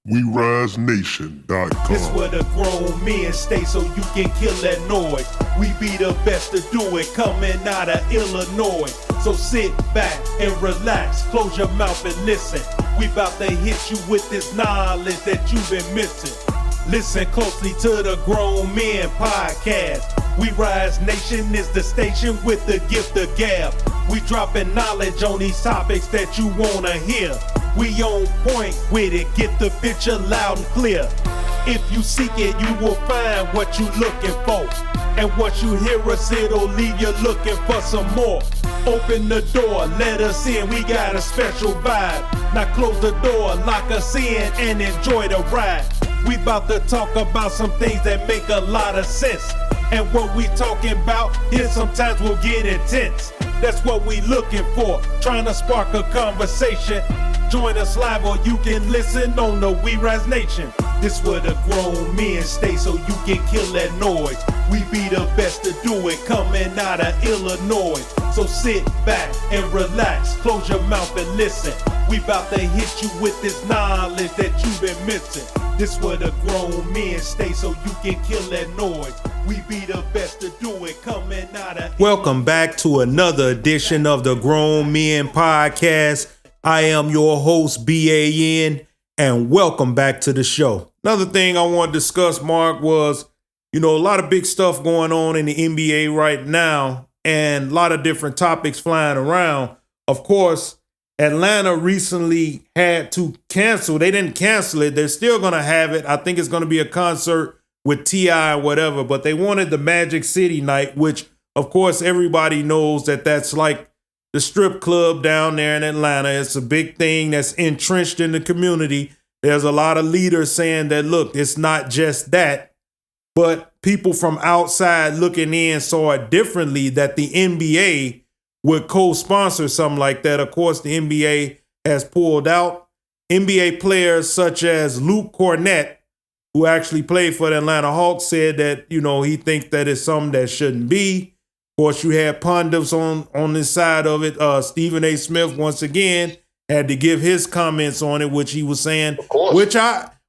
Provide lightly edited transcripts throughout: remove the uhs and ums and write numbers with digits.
WeRiseNation.com. This where the grown men stay so you can kill that noise. We be the best to do it coming out of Illinois. So sit back and relax, close your mouth and listen. We bout to hit you with this knowledge that you've been missing. Listen closely to the Grown Men Podcast. We Rise Nation is the station with the gift of gab. We dropping knowledge on these topics that you wanna hear. We on point with it, get the picture loud and clear. If you seek it, you will find what you looking for. And once you hear us, it'll leave you looking for some more. Open the door, let us in, we got a special vibe. Now close the door, lock us in, and enjoy the ride. We about to talk about some things that make a lot of sense. And what we talking about here sometimes will get intense. That's what we looking for, trying to spark a conversation. Join us live or you can listen on the We Rise Nation. This where the grown men stay so you can kill that noise. We be the best to do it coming out of Illinois. So sit back and relax, close your mouth and listen. We bout to hit you with this knowledge that you've been missing. This where the grown men stay so you can kill that noise. We be the best to do it coming out of. Welcome back to another edition of the Grown Men Podcast. I am your host, BAN, and welcome back to the show. Another thing I want to discuss, Mark, was, a lot of big stuff going on in the NBA right now and a lot of different topics flying around. Of course, Atlanta recently had to cancel. They didn't cancel it. They're still going to have it. I think it's going to be a concert with T.I. or whatever, but they wanted the Magic City night, which, of course, everybody knows that that's like the strip club down there in Atlanta. It's a big thing that's entrenched in the community. There's a lot of leaders saying that, look, it's not just that, but people from outside looking in saw it differently, that the NBA would co-sponsor something like that. Of course, the NBA has pulled out. NBA players such as Luke Cornett, who actually played for the Atlanta Hawks, said that, he thinks that it's something that shouldn't be. Of course, you had pundits on this side of it. Stephen A. Smith, once again, had to give his comments on it, which he was saying,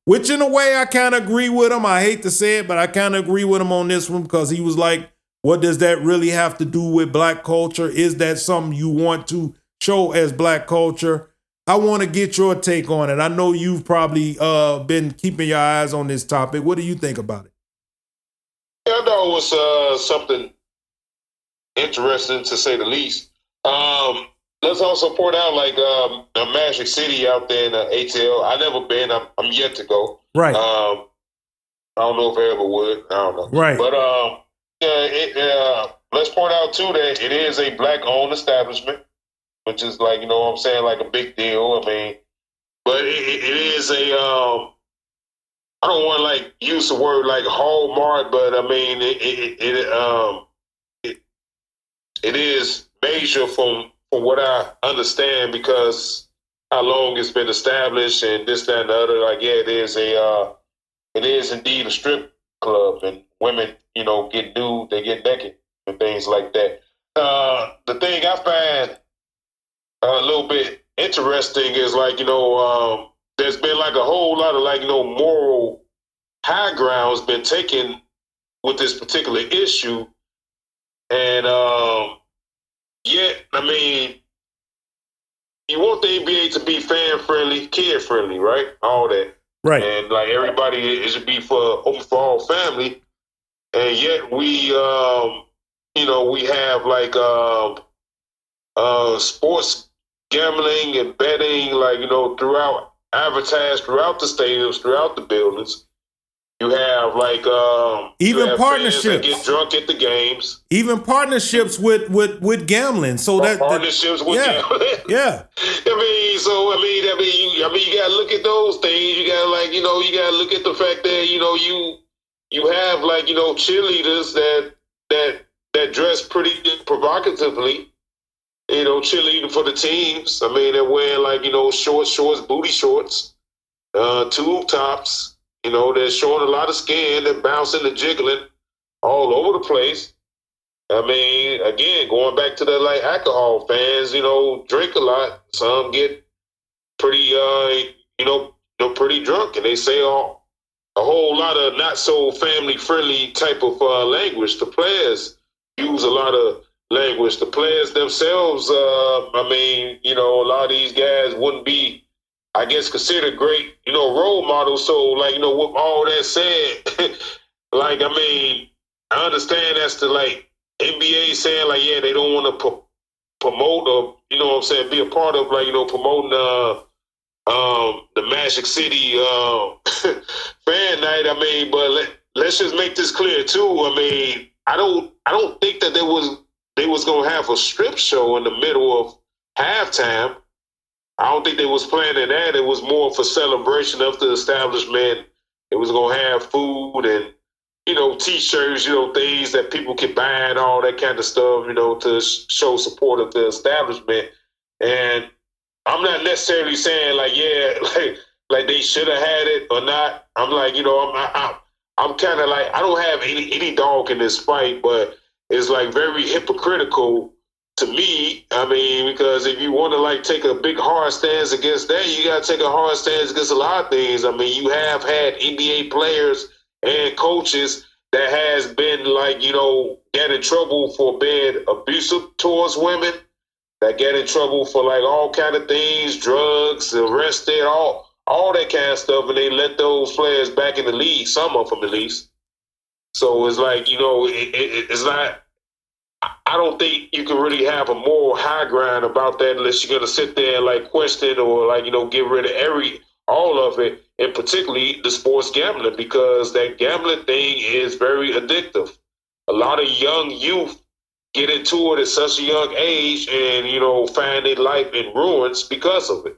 which in a way I kind of agree with him. I hate to say it, but I kind of agree with him on this one, because he was like, what does that really have to do with black culture? Is that something you want to show as black culture? I want to get your take on it. I know you've probably been keeping your eyes on this topic. What do you think about it? Yeah, I know it was something interesting, to say the least. Let's also point out, the Magic City out there in ATL. I've never been. I'm yet to go. Right. I don't know if I ever would. I don't know. Right. But let's point out too that it is a black-owned establishment, which is like a big deal. I mean, but it is a. I don't want to use the word like hallmark, but I mean it is major from what I understand, because how long it's been established and this, that, and the other. It is indeed a strip club, and women, get nude, they get naked and things like that. The thing I find a little bit interesting is there's been a whole lot of moral high ground's been taken with this particular issue. And yet, I mean, you want the NBA to be fan-friendly, kid-friendly, right? All that. Right. And everybody, it should be open for all family. And yet we, we have sports gambling and betting, advertised throughout the stadiums, throughout the buildings. You have even partnerships that get drunk at the games. Even partnerships with gambling. So partnerships with gambling. Yeah. You gotta look at those things. You gotta you gotta look at the fact that you have cheerleaders that dress pretty provocatively. Cheerleading for the teams. I mean, they're wearing shorts, booty shorts, tube tops. They're showing a lot of skin. They're bouncing and jiggling all over the place. I mean, again, going back to the alcohol fans, drink a lot. Some get pretty, pretty drunk, and they say a whole lot of not so family friendly type of language. The players use a lot of language. The players themselves, I mean, a lot of these guys wouldn't be, I guess, considered great, role models. So, like, with all that said, like, I mean, I understand that's the, like, NBA saying, like, yeah, they don't want to promote or, be a part of, like, promoting the Magic City fan night. I mean, but let's just make this clear too. I mean, I don't think that they was gonna have a strip show in the middle of halftime. I don't think they was planning that. It was more for celebration of the establishment. It was gonna have food and T-shirts, things that people can buy and all that kind of stuff, to show support of the establishment. And I'm not necessarily saying like, yeah, like they should have had it or not. I'm like, I'm kind of like, I don't have any dog in this fight, but it's like very hypocritical to me. I mean, because if you want to like take a big hard stance against that, you got to take a hard stance against a lot of things. I mean, you have had NBA players and coaches that has been like, get in trouble for being abusive towards women, that get in trouble for like all kind of things, drugs, arrested, all that kind of stuff, and they let those players back in the league, some of them at least. So it's like, it's not, I don't think you can really have a moral high ground about that unless you're going to sit there and like question or like, get rid of all of it, and particularly the sports gambling, because that gambling thing is very addictive. A lot of young youth get into it at such a young age and, find their life in ruins because of it.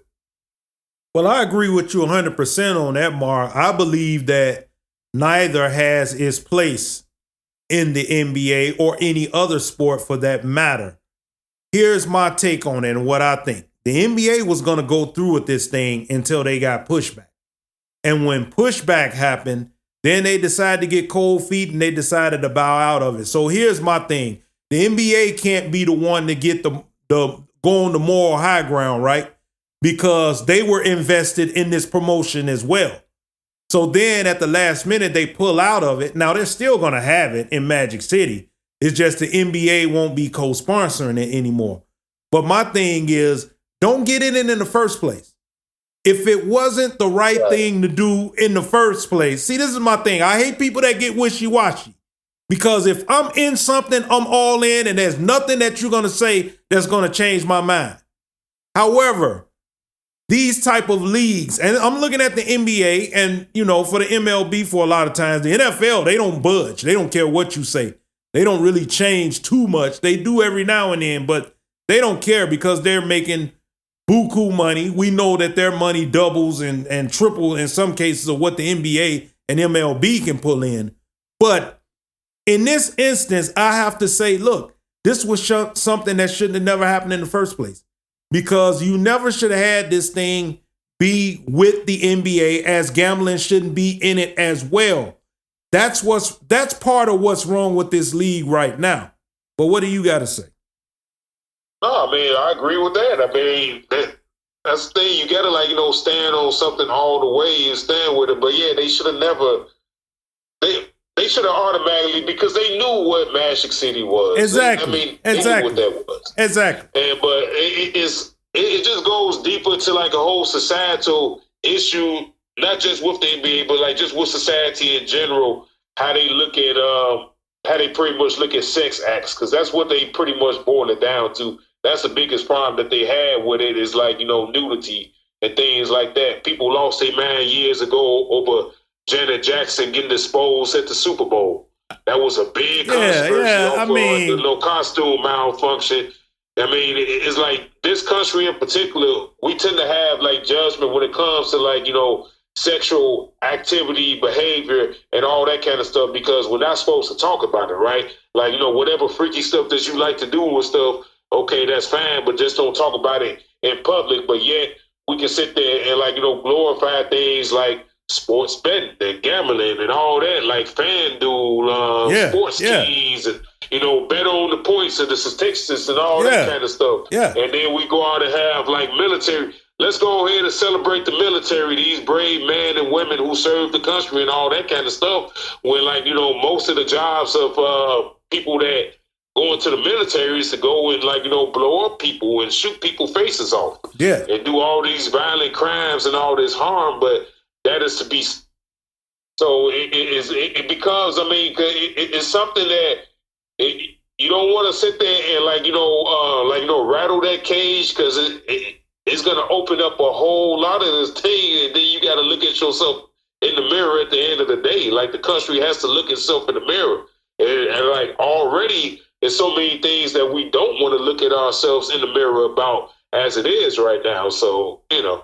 Well, I agree with you 100% on that, Mark. I believe that neither has its place in the NBA or any other sport for that matter. Here's my take on it and what I think. The NBA was going to go through with this thing until they got pushback. And when pushback happened, then they decided to get cold feet and they decided to bow out of it. So here's my thing. The NBA can't be the one to get the go on the moral high ground, right? Because they were invested in this promotion as well. So then at the last minute, they pull out of it. Now they're still going to have it in Magic City. It's just the NBA won't be co-sponsoring it anymore. But my thing is, don't get in it in the first place. If it wasn't the right thing to do in the first place. See, this is my thing. I hate people that get wishy-washy. Because if I'm in something, I'm all in, and there's nothing that you're going to say that's going to change my mind. However, these type of leagues, and I'm looking at the NBA and, for the MLB for a lot of times, the NFL, they don't budge. They don't care what you say. They don't really change too much. They do every now and then, but they don't care because they're making buku money. We know that their money doubles and triple in some cases of what the NBA and MLB can pull in. But in this instance, I have to say, look, this was something that shouldn't have never happened in the first place, because you never should have had this thing be with the NBA, as gambling shouldn't be in it as well. That's part of what's wrong with this league right now. But what do you got to say? No, I mean, I agree with that. I mean, that's the thing. You got to, stand on something all the way and stand with it. But yeah, they should have never, they should have automatically, because they knew what Magic City was. Exactly. They knew what that was. Exactly. But it just goes deeper to like a whole societal issue, not just with the NBA, but like just with society in general, how they look at, how they pretty much look at sex acts, because that's what they pretty much boil it down to. That's the biggest problem that they had with it, is like, nudity and things like that. People lost their mind years ago over Janet Jackson getting exposed at the Super Bowl. That was a big controversy the little costume malfunction. I mean, it's like this country in particular, we tend to have like judgment when it comes to like, sexual activity, behavior, and all that kind of stuff, because we're not supposed to talk about it, right? Like, whatever freaky stuff that you like to do and stuff, okay, that's fine, but just don't talk about it in public. But yet we can sit there and like, glorify things like sports betting and gambling and all that, like FanDuel, sports keys, and bet on the points and the statistics and all that kind of stuff. Yeah. And then we go out and have like military. let's go ahead and celebrate the military, these brave men and women who serve the country and all that kind of stuff. When, like, most of the jobs of people that go into the military is to go and, like, blow up people and shoot people's faces off. Yeah. And do all these violent crimes and all this harm. But that is to be. So it becomes, it's something that you don't want to sit there and, rattle that cage, because it's going to open up a whole lot of this thing. And then you got to look at yourself in the mirror at the end of the day. Like, the country has to look itself in the mirror. And like, already there's so many things that we don't want to look at ourselves in the mirror about as it is right now. So, Yeah,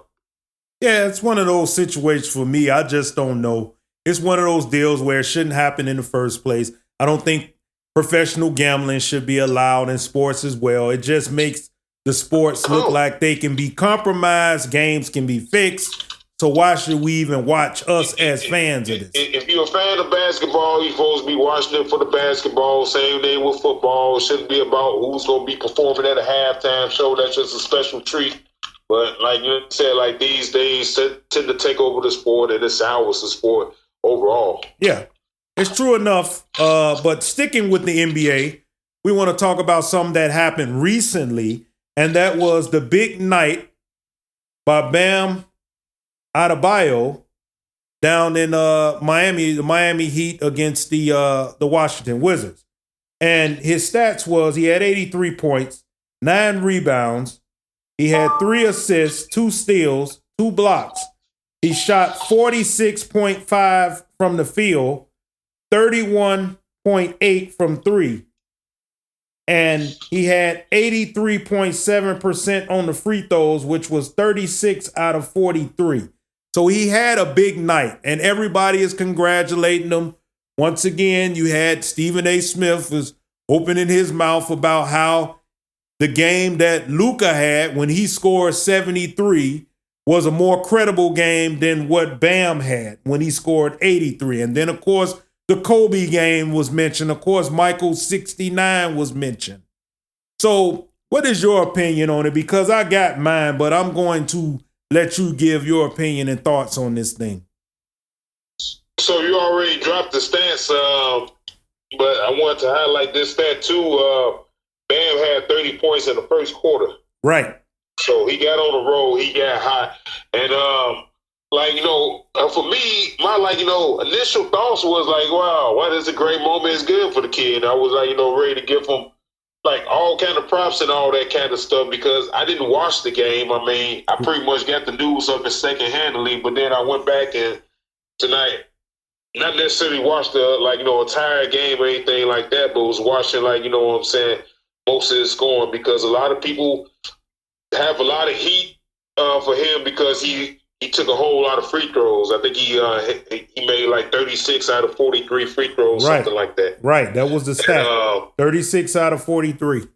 it's one of those situations for me. I just don't know. It's one of those deals where it shouldn't happen in the first place. I don't think professional gambling should be allowed in sports as well. It just makes the sports look like they can be compromised, games can be fixed. So why should we even watch us as fans of this? If you're a fan of basketball, you're supposed to be watching it for the basketball. Same thing with football. It shouldn't be about who's going to be performing at a halftime show. That's just a special treat. But like you said, like, these days tend to take over the sport, and it sours the sport overall. Yeah, it's true enough. But sticking with the NBA, we want to talk about something that happened recently, and that was the big night by Bam Adebayo down in Miami, the Miami Heat against the Washington Wizards. And his stats was he had 83 points, 9 rebounds, he had 3 assists, 2 steals, 2 blocks. He shot 46.5 from the field, 31.8 from 3. And he had 83.7% on the free throws, which was 36 out of 43. So he had a big night, and everybody is congratulating him. Once again, you had Stephen A. Smith was opening his mouth about how the game that Luka had when he scored 73 was a more credible game than what Bam had when he scored 83. And then, of course, the Kobe game was mentioned. Of course, Michael's 69 was mentioned. So what is your opinion on it? Because I got mine, but I'm going to let you give your opinion and thoughts on this thing. So you already dropped the stats, but I wanted to highlight this stat too. Bam had 30 points in the first quarter. Right. So he got on the roll, he got hot. And, for me, my, initial thoughts was like, wow, what is a great moment? It's good for the kid. I was, ready to give him, all kind of props and all that kind of stuff, because I didn't watch the game. I mean, I pretty much got the news of it second-handedly, but then I went back and tonight, not necessarily watched the, entire game or anything like that, but was watching, most of his scoring, because a lot of people have a lot of heat for him because he took a whole lot of free throws. I think he made 36 out of 43 free throws, right. Something like that. Right, that was the stat. 36 out of 43.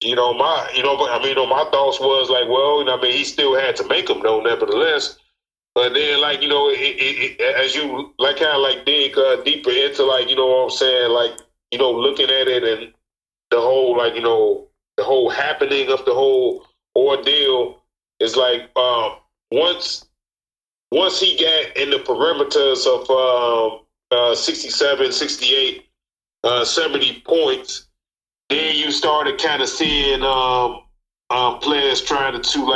My thoughts was he still had to make them though, nevertheless. But then, as you dig deeper into looking at it and the whole the whole happening of the whole ordeal is once he got in the perimeters of 67, 68, 70 points, then you started kind of seeing players trying to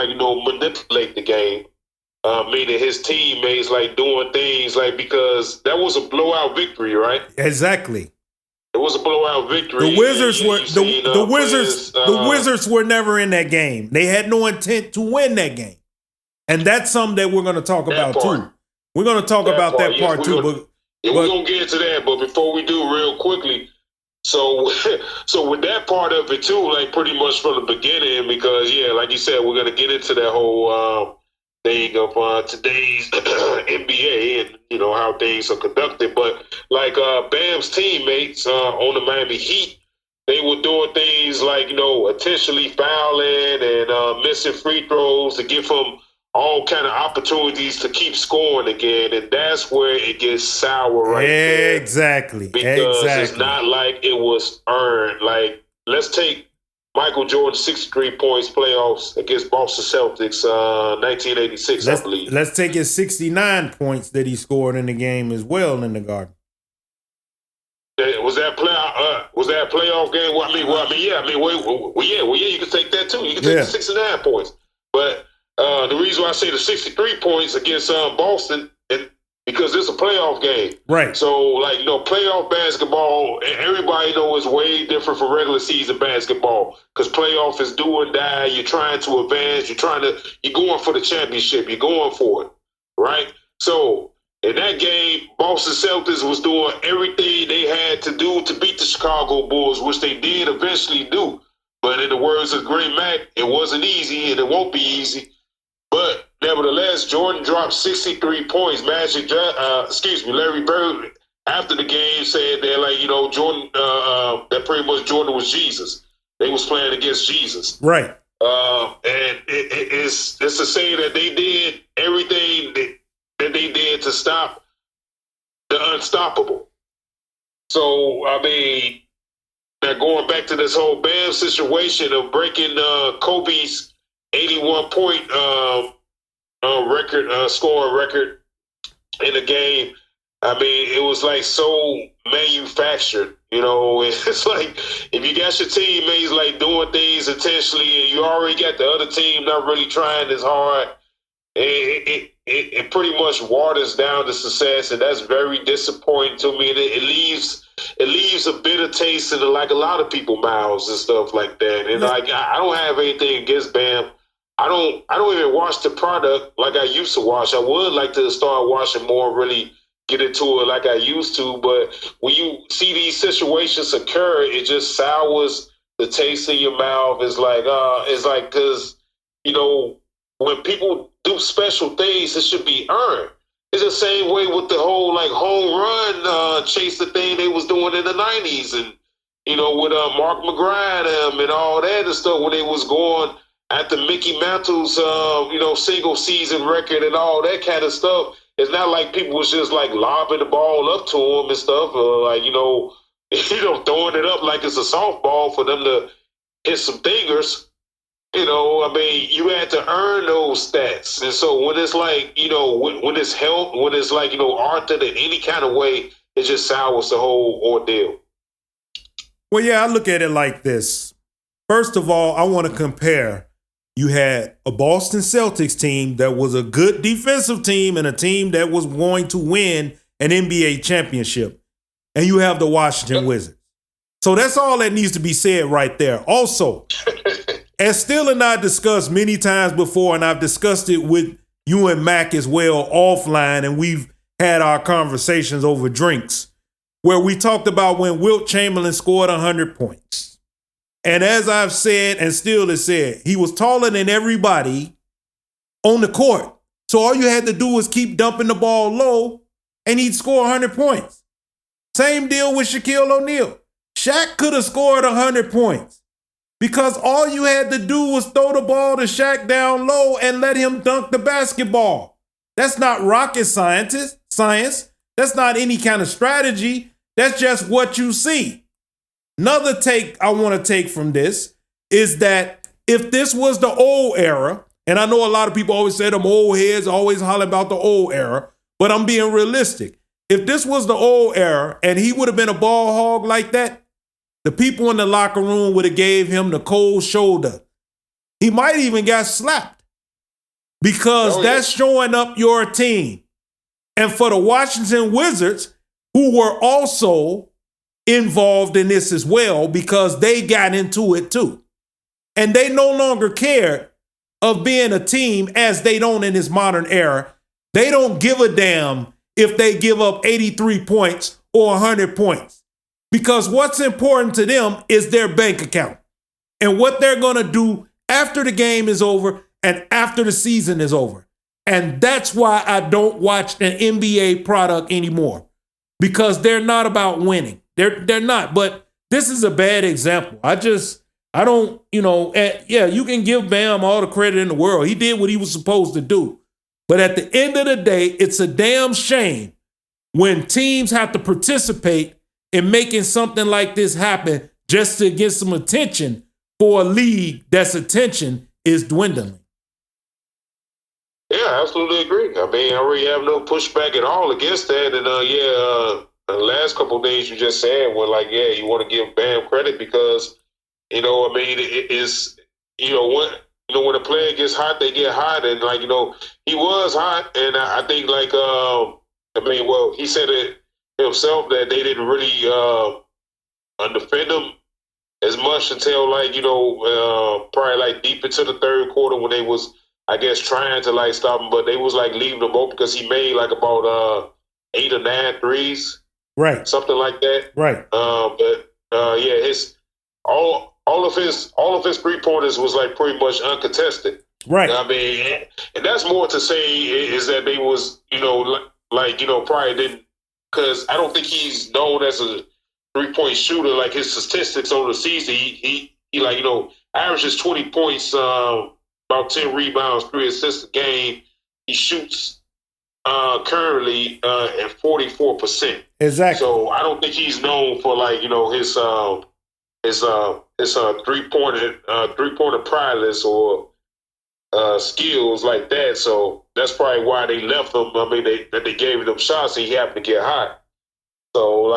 manipulate the game. Meaning his teammates doing things because that was a blowout victory, right? Exactly. It was a blowout victory. The Wizards were the Wizards were never in that game. They had no intent to win that game, and that's something that we're going to talk about too. We're going to talk about that part too. We're going to get into that. But before we do, real quickly, so with that part of it too, pretty much from the beginning, because like you said, we're going to get into that whole thing of today's NBA and how things are conducted. But Bam's teammates on the Miami Heat, they were doing things intentionally fouling and missing free throws to give him all kind of opportunities to keep scoring again, and that's where it gets sour right there. Exactly. Because it's not like it was earned. Let's take Michael Jordan 63 points playoffs against Boston Celtics, 1986, I believe. Let's take his 69 points that he scored in the game as well in the Garden. Was that a playoff game? Yeah. You can take that too. You can take the 69 points. But the reason why I say the 63 points against Boston, because it's a playoff game. Right. So, playoff basketball, everybody knows is way different from regular season basketball. Because playoff is do or die. You're trying to advance. You're going for the championship. You're going for it. Right? So, in that game, Boston Celtics was doing everything they had to do to beat the Chicago Bulls, which they did eventually do. But in the words of Great Mac, it wasn't easy and it won't be easy. But nevertheless, Jordan dropped 63 points. Larry Bird, after the game, said that Jordan, that pretty much Jordan was Jesus. They was playing against Jesus, right? And it's to say that they did everything that they did to stop the unstoppable. So now going back to this whole Bam situation of breaking Kobe's 81-point scoring record in the game. It was so manufactured, It's like if you got your teammates doing things intentionally, and you already got the other team not really trying as hard, it pretty much waters down the success, and that's very disappointing to me. And it leaves a bitter taste in a lot of people's mouths and stuff like that. And I don't have anything against Bam. I don't even watch the product like I used to watch. I would like to start watching more and really get into it like I used to. But when you see these situations occur, it just sours the taste in your mouth. It's because, when people do special things, it should be earned. It's the same way with the whole home run chase, the thing they was doing in the 90s. And, with Mark McGrath and all that and stuff, when they was going after Mickey Mantle's, single season record and all that kind of stuff. It's not like people was just lobbing the ball up to him and stuff, or throwing it up like it's a softball for them to hit some dingers. You had to earn those stats. And so when it's when it's help, when it's authored in any kind of way, it just sours the whole ordeal. Well, yeah, I look at it like this. First of all, I want to compare. You had a Boston Celtics team that was a good defensive team and a team that was going to win an NBA championship. And you have the Washington Wizards. So that's all that needs to be said right there. Also, as Steele and I discussed many times before, and I've discussed it with you and Mac as well offline, and we've had our conversations over drinks, where we talked about when Wilt Chamberlain scored 100 points. And as I've said, and Steele has said, he was taller than everybody on the court. So all you had to do was keep dumping the ball low, and he'd score 100 points. Same deal with Shaquille O'Neal. Shaq could have scored 100 points because all you had to do was throw the ball to Shaq down low and let him dunk the basketball. That's not rocket science. That's not any kind of strategy. That's just what you see. Another take I want to take from this is that if this was the old era, and I know a lot of people always say them old heads always holler about the old era, but I'm being realistic. If this was the old era and he would have been a ball hog like that, the people in the locker room would have gave him the cold shoulder. He might even got slapped because that's showing up your team. And for the Washington Wizards, who were also involved in this as well because they got into it too. And they no longer care of being a team as they don't in this modern era. They don't give a damn if they give up 83 points or 100 points because what's important to them is their bank account and what they're going to do after the game is over and after the season is over. And that's why I don't watch an NBA product anymore because they're not about winning. They're not, but this is a bad example. I don't, you can give Bam all the credit in the world. He did what he was supposed to do. But at the end of the day, it's a damn shame when teams have to participate in making something like this happen just to get some attention for a league that's attention is dwindling. Yeah, I absolutely agree. I mean, I really have no pushback at all against that. And the last couple of days you just said were like, yeah, you want to give Bam credit because, I mean, it's, when a player gets hot, they get hot, and he was hot, and I think he said it himself that they didn't really defend him as much until probably deep into the third quarter when they was, I guess, trying to stop him, but they was leaving him open because he made about 8 or 9 threes, right? Something like that, right? His all of his 3-pointers was pretty much uncontested, right? I mean, and that's more to say is that they was probably didn't, because I don't think he's known as a 3-point shooter. Like his statistics on the season, he averages 20 points. About 10 rebounds, 3 assists a game. He shoots currently at 44%. Exactly. So I don't think he's known for his 3-pointer prowess or skills like that. So that's probably why they left him. I mean, they gave him shots and he happened to get hot. So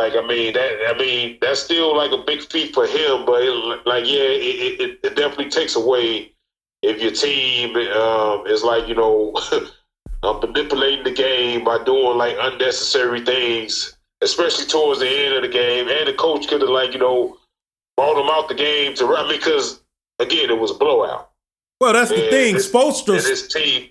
that's still a big feat for him. But it definitely takes away if your team is manipulating the game by doing unnecessary things, especially towards the end of the game, and the coach could have brought them out the game because again it was a blowout. Well, that's the thing. His team,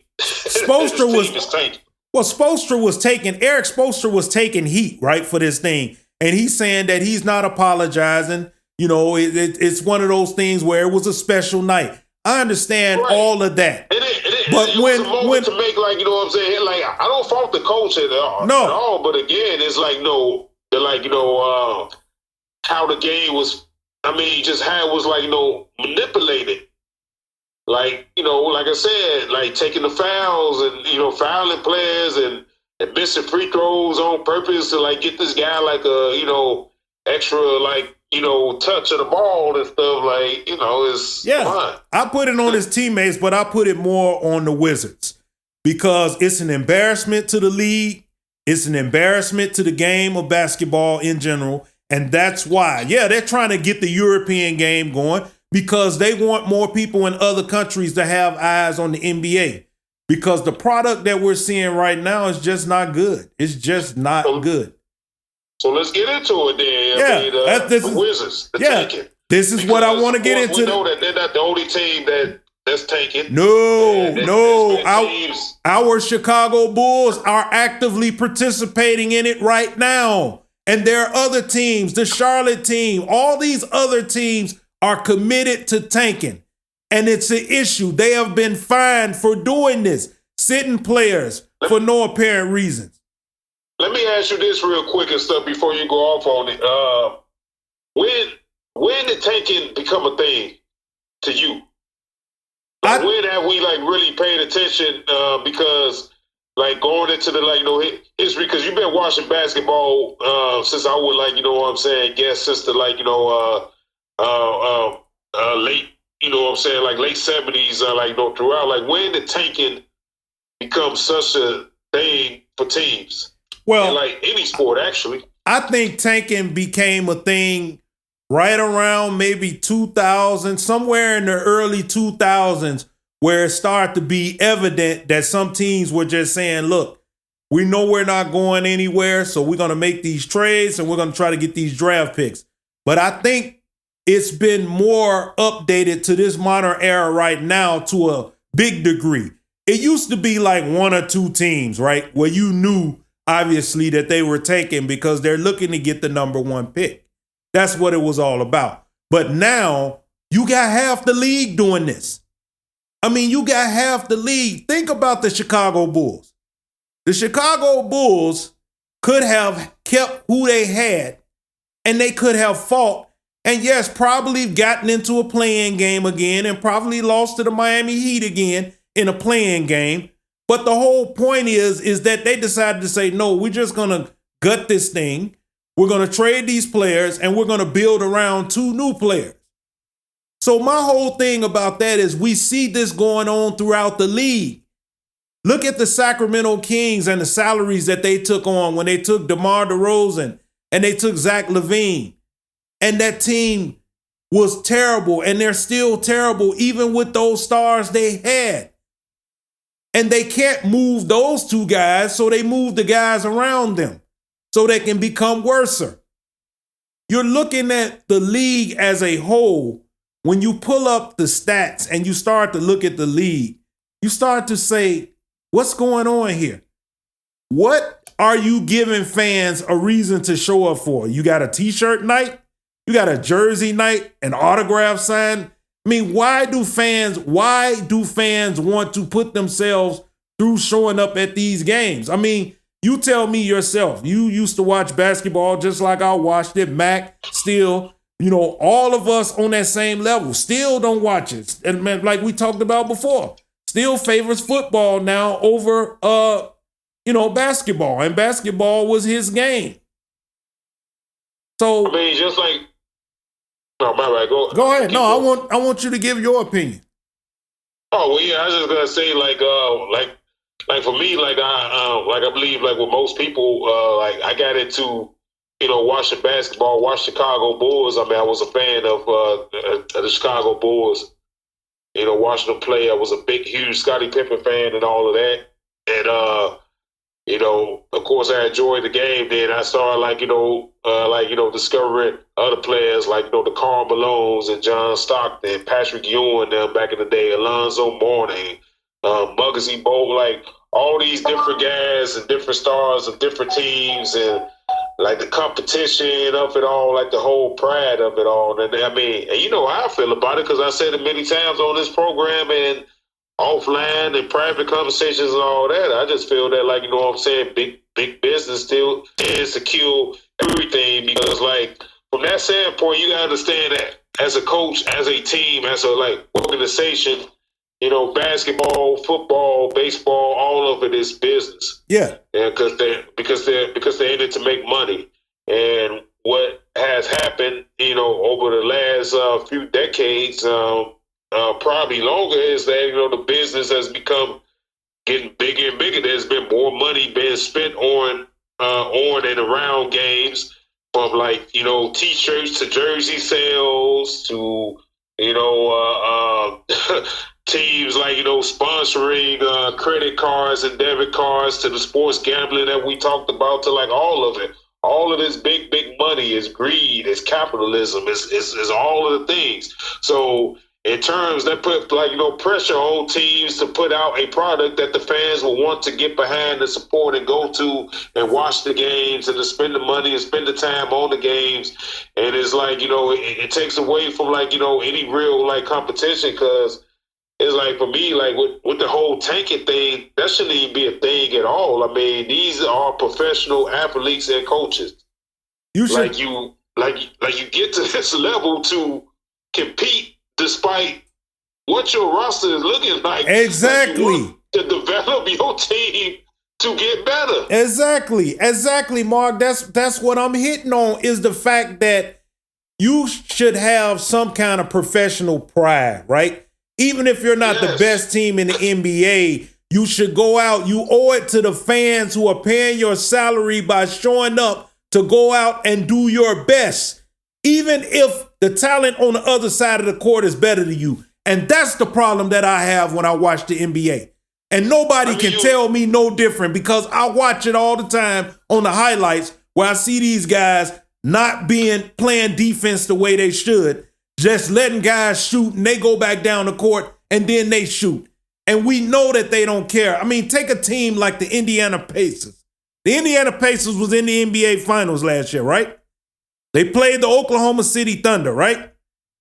Eric Spoelstra was taking heat, right, for this thing, and he's saying that he's not apologizing. It's one of those things where it was a special night. I understand all of that. But it was a moment to make, what I'm saying? I don't fault the coach at all. But again, it's how the game was, just how it was, manipulated. Like I said, taking the fouls and, fouling players and missing free throws on purpose to, get this guy, extra, touch of the ball and stuff, it's fun. I put it on his teammates, but I put it more on the Wizards because it's an embarrassment to the league. It's an embarrassment to the game of basketball in general. And that's why, they're trying to get the European game going because they want more people in other countries to have eyes on the NBA because the product that we're seeing right now is just not good. It's just not good. So let's get into it then. The Wizards, tanking. This is what I want to get into. We know that they're not the only team that's tanking. No. Our Chicago Bulls are actively participating in it right now. And there are other teams, the Charlotte team, all these other teams are committed to tanking. And it's an issue. They have been fined for doing this, sitting players for no apparent reasons. Let me ask you this real quick and stuff before you go off on it. When did tanking become a thing to you? When have we really paid attention? Because going into the history, because you've been watching basketball since I would guess since the late late 70s throughout. When did tanking become such a thing for teams? Well, in any sport, actually. I think tanking became a thing right around maybe 2000, somewhere in the early 2000s, where it started to be evident that some teams were just saying, look, we know we're not going anywhere, so we're going to make these trades and we're going to try to get these draft picks. But I think it's been more updated to this modern era right now to a big degree. It used to be 1 or 2 teams, right, where you knew obviously that they were taken because they're looking to get the number 1 pick. That's what it was all about. But now you got half the league doing this. You got half the league. Think about the Chicago Bulls. The Chicago Bulls could have kept who they had and they could have fought and yes, probably gotten into a play-in game again and probably lost to the Miami Heat again in a play-in game. But the whole point is that they decided to say, no, we're just going to gut this thing. We're going to trade these players and we're going to build around 2 new players. So my whole thing about that is we see this going on throughout the league. Look at the Sacramento Kings and the salaries that they took on when they took DeMar DeRozan and they took Zach LaVine. And that team was terrible, and they're still terrible even with those stars they had. And they can't move those two guys, so they move the guys around them so they can become worser. You're looking at the league as a whole. When you pull up the stats and you start to look at the league, you start to say, what's going on here? What are you giving fans a reason to show up for? You got a t-shirt night? You got a jersey night, an autograph sign? I mean, why do fans want to put themselves through showing up at these games? I mean, you tell me yourself. You used to watch basketball just like I watched it. Mac, still, all of us on that same level still don't watch it. And like we talked about before, still favors football now over, basketball. And basketball was his game. So I mean, just like. No, my bad. Go ahead. No, I want you to give your opinion. Oh well, yeah. I was just gonna say, like for me, I believe, like with most people, I got into, watching basketball, watch Chicago Bulls. I mean, I was a fan of the Chicago Bulls. Watching them play, I was a huge Scottie Pippen fan and all of that. And of course, I enjoyed the game. Then I started, discovering other players like, the Karl Malones and John Stockton, Patrick Ewing, back in the day, Alonzo Mourning, Muggsy Bogues, like all these different guys and different stars of different teams, and like the competition of it all, like the whole pride of it all. And I mean, and you know how I feel about it, because I said it many times on this program and offline and private conversations and all that. I just feel that, like, what I'm saying, big business still tends to kill everything, because, like, from that standpoint, you gotta understand that as a coach, as a team, as a organization, basketball, football, baseball, all of it is business. Yeah. Because they're in it to make money. And what has happened, over the last few decades, probably longer, is that the business has become getting bigger and bigger. There's been more money being spent on and around games, from t-shirts to jersey sales to teams sponsoring credit cards and debit cards, to the sports gambling that we talked about, to all of it. All of this big money is greed, is capitalism, is all of the things. So in terms that put pressure on teams to put out a product that the fans will want to get behind and support and go to and watch the games and to spend the money and spend the time on the games. And it's it takes away from any real competition, because it's for me, with the whole tanking thing, that shouldn't even be a thing at all. I mean, these are professional athletes and coaches. You should you get to this level to compete despite what your roster is looking like. Exactly. To develop your team to get better. Exactly, Mark. That's what I'm hitting on, is the fact that you should have some kind of professional pride, right? Even if you're not the best team in the NBA, you should go out. You owe it to the fans who are paying your salary by showing up to go out and do your best, even if the talent on the other side of the court is better than you. And that's the problem that I have when I watch the NBA. And nobody can tell me no different, because I watch it all the time on the highlights, where I see these guys not playing defense the way they should, just letting guys shoot, and they go back down the court and then they shoot. And we know that they don't care. I mean, take a team like the Indiana Pacers. The Indiana Pacers was in the NBA Finals last year, right? They played the Oklahoma City Thunder, right?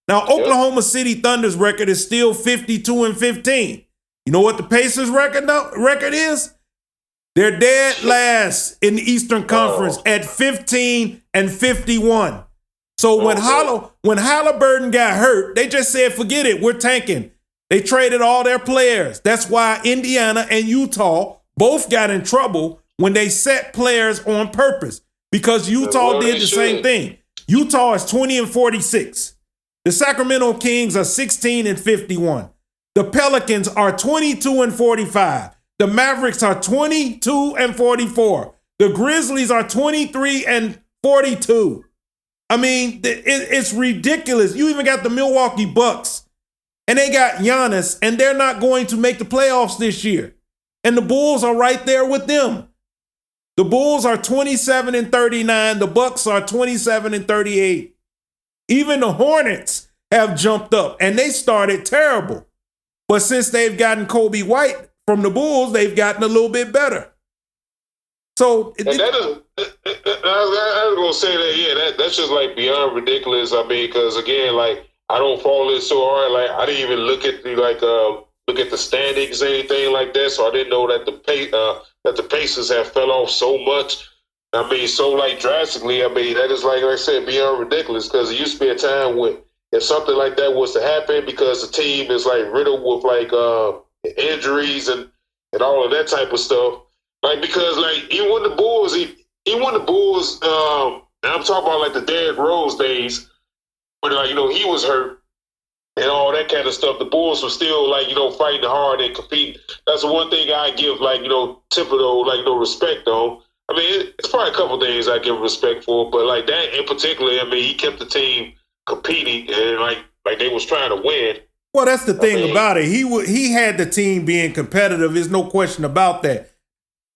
Now, Oklahoma City Thunder's record is still 52-15. You know what the Pacers' record is? They're dead last in the Eastern Conference at 15-51. So when Halliburton got hurt, they just said, forget it, we're tanking. They traded all their players. That's why Indiana and Utah both got in trouble when they set players on purpose, because Utah did the same thing. Utah is 20-46. The Sacramento Kings are 16-51. The Pelicans are 22-45. The Mavericks are 22-44. The Grizzlies are 23-42. I mean, it's ridiculous. You even got the Milwaukee Bucks, and they got Giannis, and they're not going to make the playoffs this year. And the Bulls are right there with them. The Bulls are 27-39. The Bucks are 27-38. Even the Hornets have jumped up, and they started terrible. But since they've gotten Kobe White from the Bulls, they've gotten a little bit better. So, and that is, I was gonna say that. Yeah, that's just like beyond ridiculous. I mean, because again, like I don't follow it so hard. Like I didn't even look at the standings or anything like that. So I didn't know that the Pacers have fell off so much. I mean, so like drastically. I mean, that is like I said, beyond ridiculous. Because it used to be a time when if something like that was to happen, because the team is like riddled with like injuries and all of that type of stuff. Like because like even when the Bulls, and I'm talking about like the Derrick Rose days, when like he was hurt and all that kind of stuff. The Bulls were still like fighting hard and competing. That's the one thing I give like Thibodeau respect on. I mean, it's probably a couple things I give respect for, but like that in particular, I mean, he kept the team competing and like they was trying to win. Well, that's the thing about it. He had the team being competitive. There's no question about that.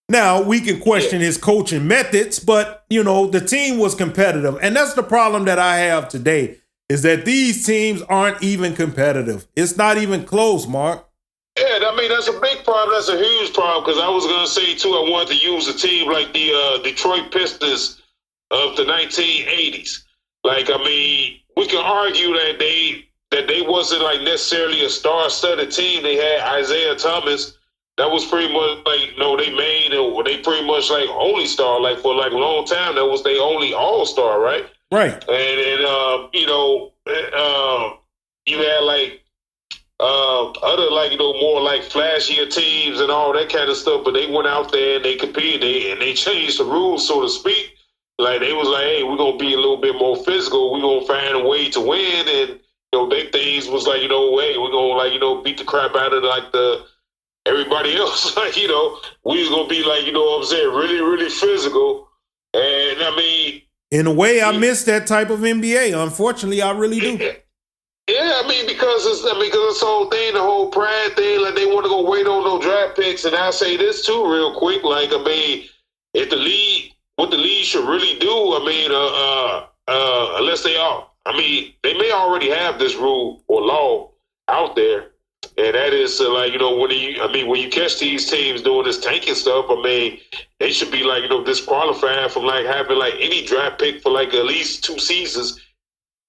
Now, we can question his coaching methods, but, the team was competitive. And that's the problem that I have today, is that these teams aren't even competitive. It's not even close, Mark. Yeah, I mean, that's a big problem. That's a huge problem, because I was going to say, too, I wanted to use a team like the Detroit Pistons of the 1980s. Like, I mean, we can argue that they wasn't, like, necessarily a star-studded team. They had Isaiah Thomas. That was pretty much like, they pretty much like only star, like for like a long time. That was their only all-star, right? Right. And you had like other like, more like flashier teams and all that kind of stuff, but they went out there and they competed and they changed the rules, so to speak. Like they was like, hey, we're going to be a little bit more physical. We're going to find a way to win. And, their things was like, hey, we're going to like, beat the crap out of like everybody else. Like, we was going to be like, what I'm saying, really, really physical. And I mean, in a way, I miss that type of NBA. Unfortunately, I really do. Yeah, I mean, because it's this whole thing, the whole pride thing, like they want to go wait on those draft picks. And I'll say this too real quick. Like, I mean, what the league should really do, I mean, unless they they may already have this rule or law out there. And that is when you catch these teams doing this tanking stuff, I mean, they should be like, disqualified from like having like any draft pick for like at least 2 seasons,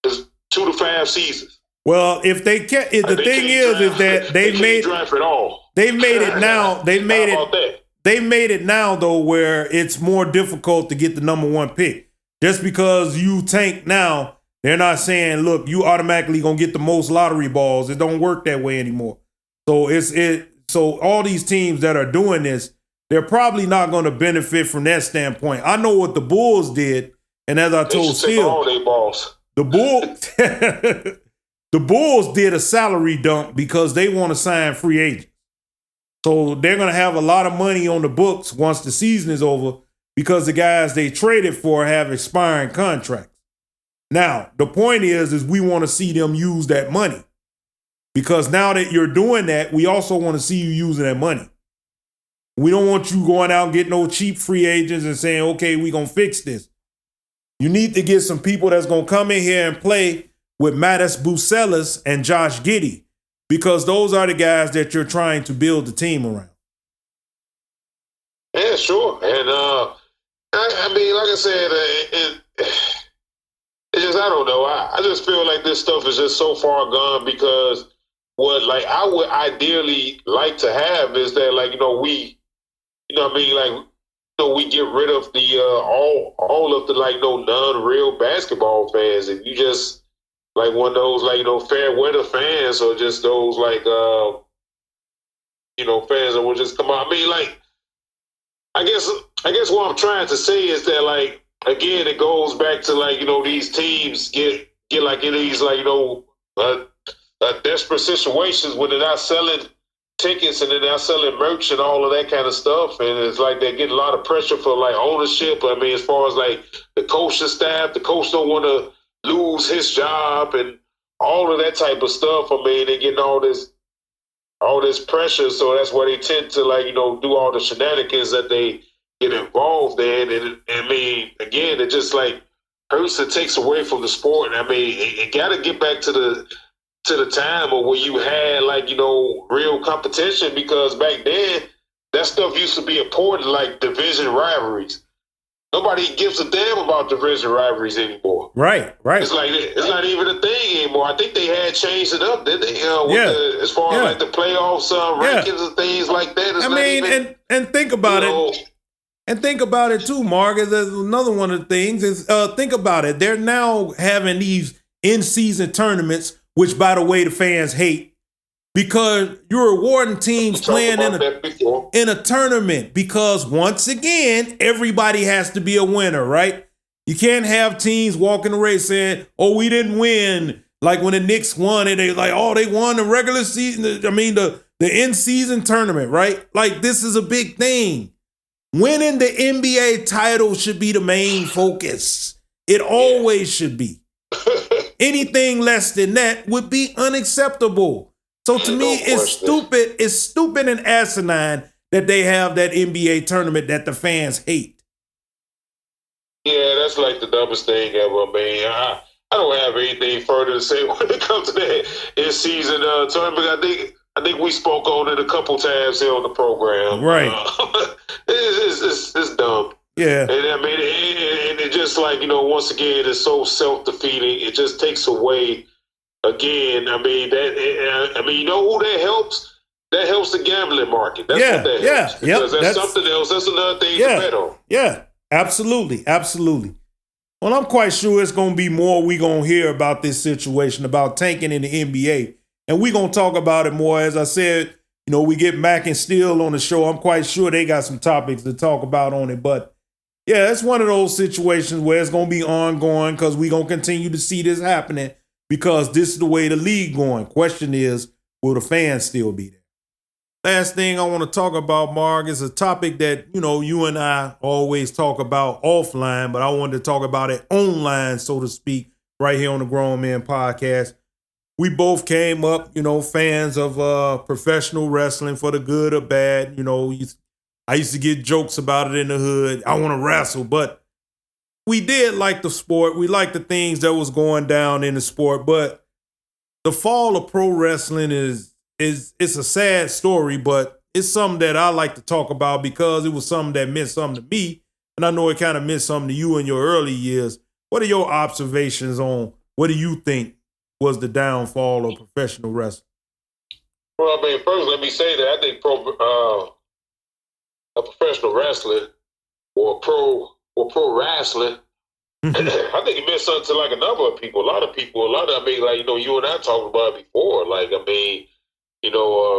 2 to 5 seasons. Well, if they can't, the thing is that they've made draft at all. They've made it now. They've made it now though, where it's more difficult to get the number 1 pick. Just because you tank now, they're not saying, look, you automatically gonna get the most lottery balls. It don't work that way anymore. So so all these teams that are doing this, they're probably not going to benefit from that standpoint. I know what the Bulls did, and as I told Steele, the Bulls did a salary dump because they want to sign free agents. So they're going to have a lot of money on the books once the season is over because the guys they traded for have expiring contracts. Now, the point is we want to see them use that money. Because now that you're doing that, we also want to see you using that money. We don't want you going out and getting no cheap free agents and saying, okay, we're going to fix this. You need to get some people that's going to come in here and play with Matas Bucelis and Josh Giddey, because those are the guys that you're trying to build the team around. Yeah, sure. And I mean, like I said, it's just, I don't know. I just feel like this stuff is just so far gone, because what like I would ideally like to have is that like, we, we get rid of the all of the like non-real basketball fans, and you just like one of those like fair weather fans, or just those like fans that will just come out. I mean, like I guess what I'm trying to say is that like, again, it goes back to like these teams get like in these like desperate situations when they're not selling tickets and then they're selling merch and all of that kind of stuff. And it's like they get a lot of pressure for like ownership. I mean, as far as like the coaching staff, the coach don't want to lose his job and all of that type of stuff. I mean, they're getting all this pressure. So that's why they tend to like, do all the shenanigans that they get involved in. And I mean, again, it just like hurts and takes away from the sport. I mean, it got to get back to the time of where you had like, real competition, because back then that stuff used to be important, like division rivalries. Nobody gives a damn about division rivalries anymore. Right. It's like it's not even a thing anymore. I think they had changed it up, didn't they? As far as like the playoffs rankings and things like that. It's and think about it. And think about it too, Mark. There's another one of the things is think about it. They're now having these in-season tournaments, which, by the way, the fans hate, because you're rewarding teams playing in a tournament. Because once again, everybody has to be a winner, right? You can't have teams walking the race saying, "Oh, we didn't win." Like when the Knicks won, and they like, "Oh, they won the regular season." I mean, the in-season tournament, right? Like this is a big thing. Winning the NBA title should be the main focus. It always should be. Anything less than that would be unacceptable. So to me, it's stupid. It's stupid and asinine that they have that NBA tournament that the fans hate. Yeah, that's like the dumbest thing ever. I mean, I don't have anything further to say when it comes to that in-season tournament. I think we spoke on it a couple times here on the program. Right. It's dumb. Yeah. And I mean, and it just like, once again, it's so self-defeating. It just takes away, again, I mean, you know who that helps? That helps the gambling market. That's what that helps. Because that's something else. That's another thing to bet on. Yeah, absolutely. Absolutely. Well, I'm quite sure it's going to be more we going to hear about this situation, about tanking in the NBA. And we're going to talk about it more. As I said, we get Mac and Steele on the show. I'm quite sure they got some topics to talk about on it. But, yeah, it's one of those situations where it's going to be ongoing because we're going to continue to see this happening because this is the way the league going. Question is, will the fans still be there? Last thing I want to talk about, Mark, is a topic that, you and I always talk about offline, but I wanted to talk about it online, so to speak, right here on the Grown Men Podcast. We both came up, fans of professional wrestling, for the good or bad. I used to get jokes about it in the hood. I want to wrestle, but we did like the sport. We liked the things that was going down in the sport. But the fall of pro wrestling it's a sad story, but it's something that I like to talk about because it was something that meant something to me, and I know it kind of meant something to you in your early years. What are your observations on what do you think was the downfall of professional wrestling? Well, I mean, first let me say that I think a professional wrestler or pro wrestling, I think it meant something to like a number of people. I mean, like, you and I talked about it before. Like, I mean,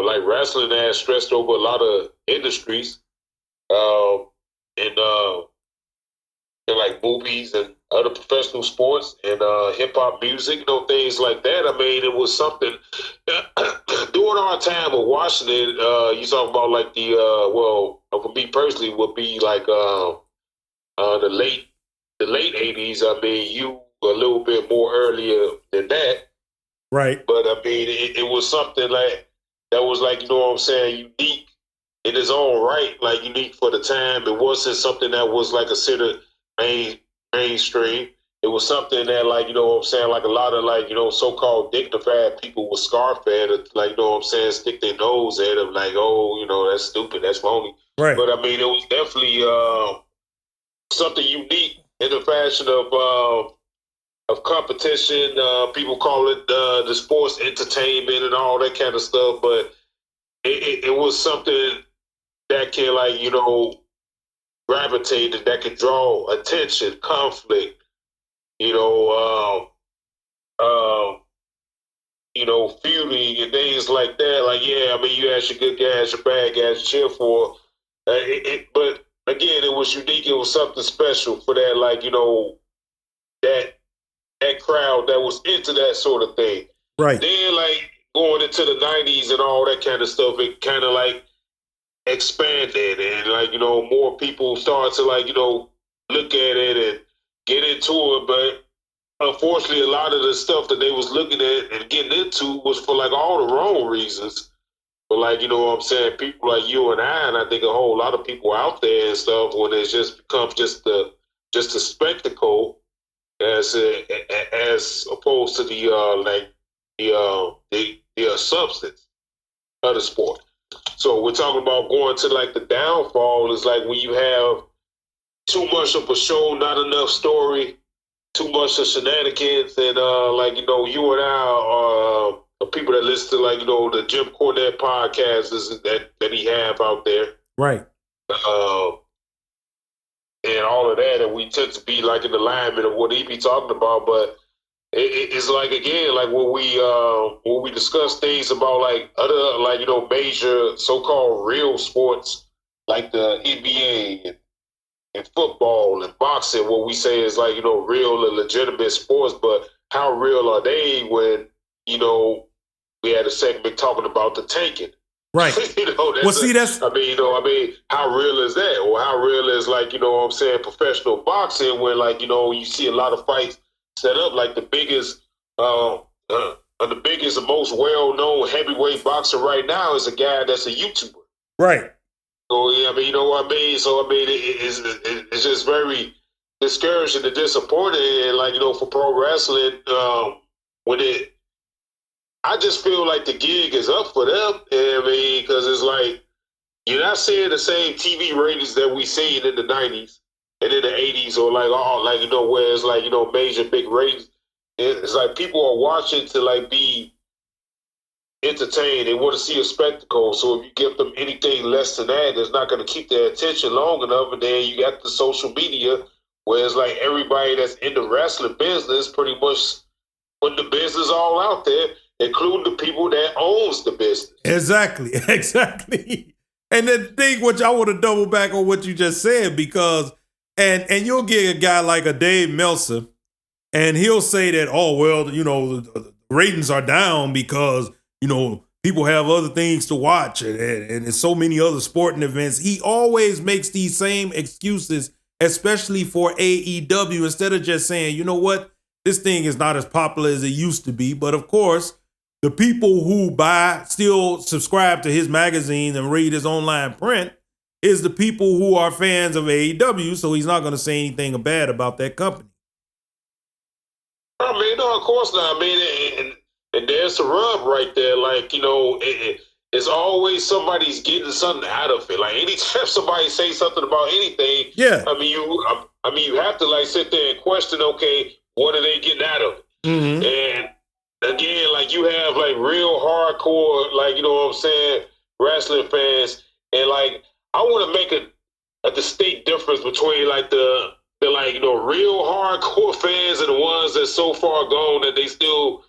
like wrestling has stressed over a lot of industries, and like movies and other professional sports and hip hop music, things like that. I mean, it was something during our time of watching it. You talk about like for me personally, would be like the late '80s. I mean, you a little bit more earlier than that, right? But I mean, it was something like that was like, unique in its own right, like unique for the time. It wasn't something that was like considered mainstream. It was something that, like, like a lot of, like, so-called dignified people with scarf at it, like, stick their nose at it, like, oh, that's stupid, that's phony. Right. But I mean, it was definitely something unique in the fashion of competition. People call it the sports entertainment and all that kind of stuff, but it was something that can, like, gravitate, that can draw attention, conflict, feuding and things like that. Like, yeah, I mean, you had your good guys, your bad guys to cheer for. But again, it was unique. It was something special for that, like, that crowd that was into that sort of thing. Right. Then like going into the 90s and all that kind of stuff, it kind of like expanded and like, more people started to like, look at it and get into it. But unfortunately, a lot of the stuff that they was looking at and getting into was for like all the wrong reasons. But like, what I'm saying, people like you and I think a whole lot of people out there and stuff, when it just becomes just a spectacle as opposed to the substance of the sport. So we're talking about going to like the downfall is like when you have too much of a show, not enough story, too much of shenanigans, and you and I are people that listen to like the Jim Cornette podcast that he have out there, right? And all of that, and we tend to be like in alignment of what he be talking about, but it's like again, like when we discuss things about like other like major so-called real sports like the NBA and football and boxing, what we say is like real and legitimate sports, but how real are they when we had a segment talking about the tanking. Right. That's. how real is that? Or how real is like, what I'm saying, professional boxing where like, you see a lot of fights set up like the biggest and most well-known heavyweight boxer right now is a guy that's a YouTuber. Right. So, you know what I mean? So, it's just very discouraging and disappointing. And like, for pro wrestling, I just feel like the gig is up for them. Because it's like you're not seeing the same TV ratings that we seen in the 90s and in the 80s, or where it's like major big ratings. It's like people are watching to like be entertained. They want to see a spectacle. So if you give them anything less than that, it's not going to keep their attention long enough. And then you got the social media, where it's like everybody that's in the wrestling business pretty much put the business all out there, including the people that owns the business. Exactly. And the thing, which I want to double back on what you just said, because, and you'll get a guy like a Dave Meltzer, and he'll say that, oh, well, the ratings are down because, people have other things to watch and there's so many other sporting events. He always makes these same excuses, especially for AEW, instead of just saying, you know what, this thing is not as popular as it used to be. But of course, the people who still subscribe to his magazine and read his online print is the people who are fans of AEW. So he's not going to say anything bad about that company. No, of course not. And there's the rub right there. Like, it's always somebody's getting something out of it. Like anytime somebody says something about anything, yeah. You have to like sit there and question, okay, what are they getting out of it? Mm-hmm. And again, like you have like real hardcore, like, wrestling fans. And like, I want to make a distinct difference between like the real hardcore fans and the ones that's so far gone that they still,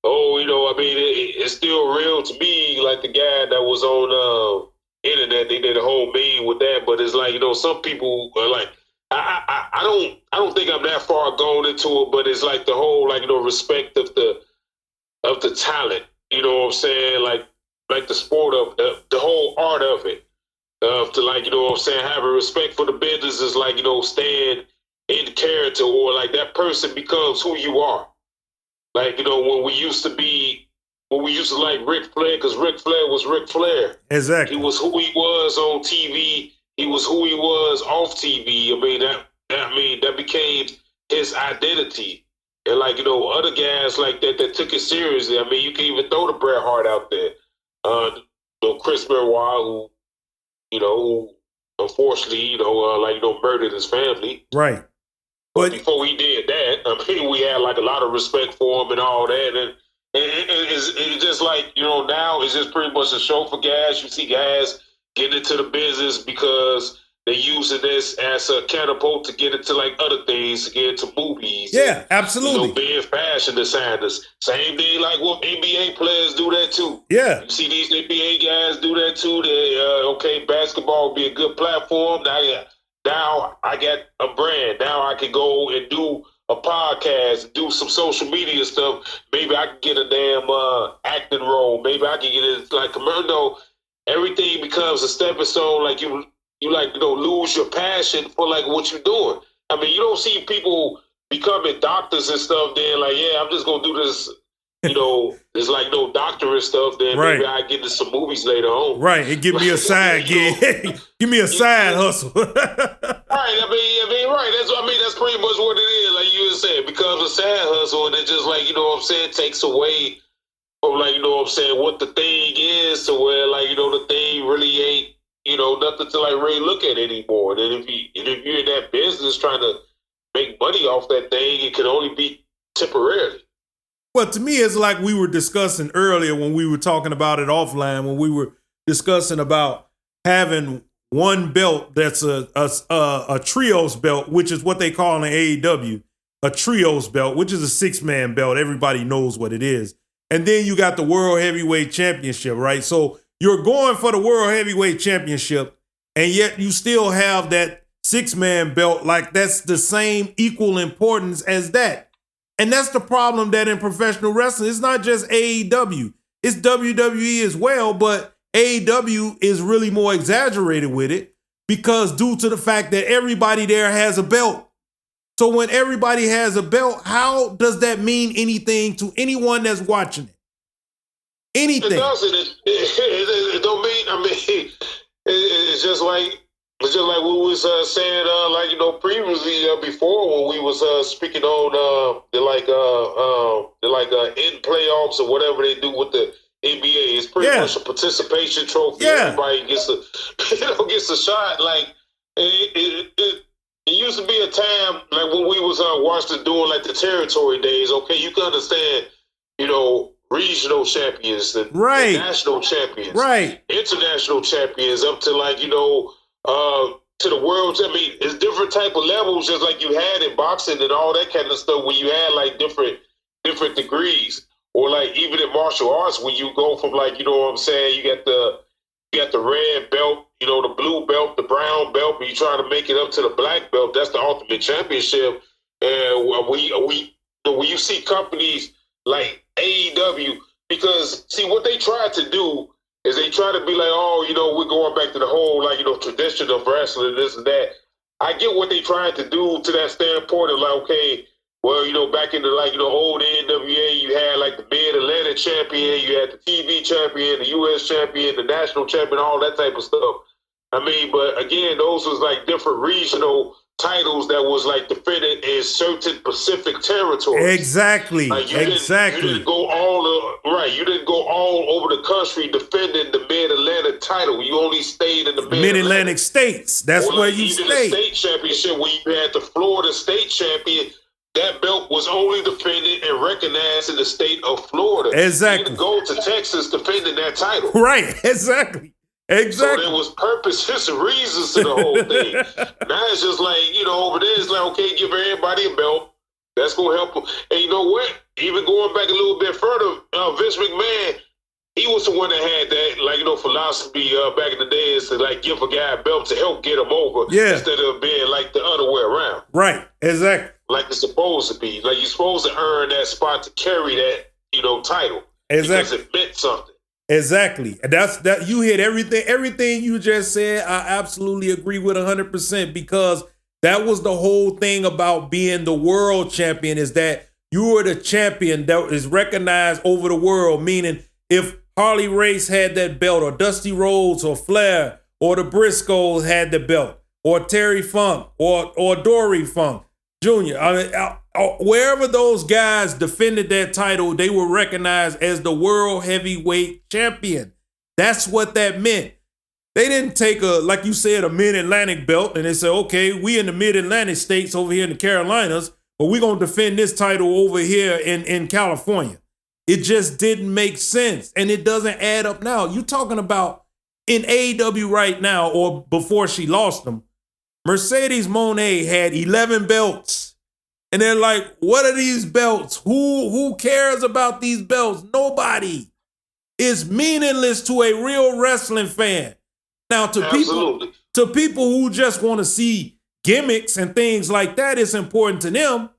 it's still real to me. Like the guy that was on internet, they did a whole meme with that. But it's like, some people are like, I don't think I'm that far gone into it, but it's like the whole respect of the talent. You know what I'm saying? Like the sport of the whole art of it. To have a respect for the business is like, stand in character, or like that person becomes who you are. Like, when we used to like Ric Flair, because Ric Flair was Ric Flair. Exactly. He was who he was on TV. He was who he was off TV. That became his identity. And like, other guys like that took it seriously. You can even throw the Bret Hart out there. Chris Benoit, who unfortunately, murdered his family. Right. But before he did that, we had like a lot of respect for him and all that. And it's just like, now it's just pretty much a show for guys. You see guys getting into the business because they're using this as a catapult to get into like other things, to get into movies. Yeah, and, absolutely. Being fashion designers. Same thing like what NBA players do that too. Yeah. You see these NBA guys do that too. They, basketball would be a good platform. Now I got a brand. Now I can go and do a podcast, do some social media stuff. Maybe I can get a damn acting role. Maybe I can get it like Commando. Everything becomes a stepping stone. Like you like lose your passion for like what you're doing. I mean, you don't see people becoming doctors and stuff. Then like, yeah, I'm just gonna do this. There's like no doctorate stuff. Then maybe I get into some movies later on. Right, and give me a side gig. Give me a side hustle. Right. I mean, right. That's pretty much what it is. Like you just said, it becomes a side hustle, and it just like takes away from like what the thing is to where like the thing really ain't nothing to like really look at anymore. And then if you're in that business trying to make money off that thing, it can only be temporarily. Well, to me, it's like we were discussing earlier when we were talking about it offline, when we were discussing about having one belt that's a trios belt, which is what they call in AEW, a trios belt, which is a 6-man belt. Everybody knows what it is. And then you got the World Heavyweight Championship, right? So you're going for the World Heavyweight Championship, and yet you still have that 6-man belt. Like that's the same equal importance as that. And that's the problem that in professional wrestling, it's not just AEW, it's WWE as well, but AEW is really more exaggerated with it because due to the fact that everybody there has a belt. So when everybody has a belt, how does that mean anything to anyone that's watching it? Anything. It doesn't. It don't mean, it's just like we was saying, previously before when we was speaking on the end playoffs or whatever they do with the NBA. It's pretty much a participation trophy. Yeah. Everybody gets a shot. Like it used to be a time like when we was watching doing like the territory days. Okay, you can understand, regional champions, the national champions, right, international champions, up to like to the world. I mean, it's different type of levels, just like you had in boxing and all that kind of stuff, where you had like different degrees, or like even in martial arts, when you go from like, you got the red belt, the blue belt, the brown belt, but you trying to make it up to the black belt. That's the ultimate championship. And when you see companies like AEW, because see what they tried to do is they try to be like, we're going back to the whole, tradition of wrestling, this and that. I get what they trying to do to that standpoint of like, okay, well, back in the, old NWA, you had like the Mid-Atlantic champion, you had the TV champion, the U.S. champion, the national champion, all that type of stuff. I mean, but again, those was like different regional titles that was like defended in certain Pacific territories. Exactly. Like you exactly. Didn't go you didn't go all over the country defending the Mid-Atlantic title. You only stayed in the Mid-Atlantic states. That's where you stayed. The state championship, where you had the Florida state champion, that belt was only defended and recognized in the state of Florida. Exactly. You didn't go to Texas defending that title. Right. Exactly. So there was purposes and reasons to the whole thing. Now it's just like, over there, it's like, okay, give everybody a belt. That's going to help them. And you know what? Even going back a little bit further, Vince McMahon, he was the one that had that, philosophy back in the days to, like, give a guy a belt to help get him over instead of being, like, the other way around. Right. Exactly. Like it's supposed to be. Like, you're supposed to earn that spot to carry that, title. Exactly. Because it meant something. Exactly. That you hit everything you just said. I absolutely agree with 100%, because that was the whole thing about being the world champion, is that you are the champion that is recognized over the world. Meaning if Harley Race had that belt, or Dusty Rhodes or Flair or the Briscoes had the belt, or Terry Funk or Dory Funk Jr. Wherever those guys defended that title, they were recognized as the world heavyweight champion. That's what that meant. They didn't take like you said, a Mid-Atlantic belt and they said, okay, we in the Mid-Atlantic states over here in the Carolinas, but we're going to defend this title over here in California. It just didn't make sense, and it doesn't add up now. You're talking about in AEW right now, or before she lost them, Mercedes Moné had 11 belts. And they're like, what are these belts? Who cares about these belts? Nobody. It's meaningless to a real wrestling fan. Now, to people who just want to see gimmicks and things like that, it's important to them.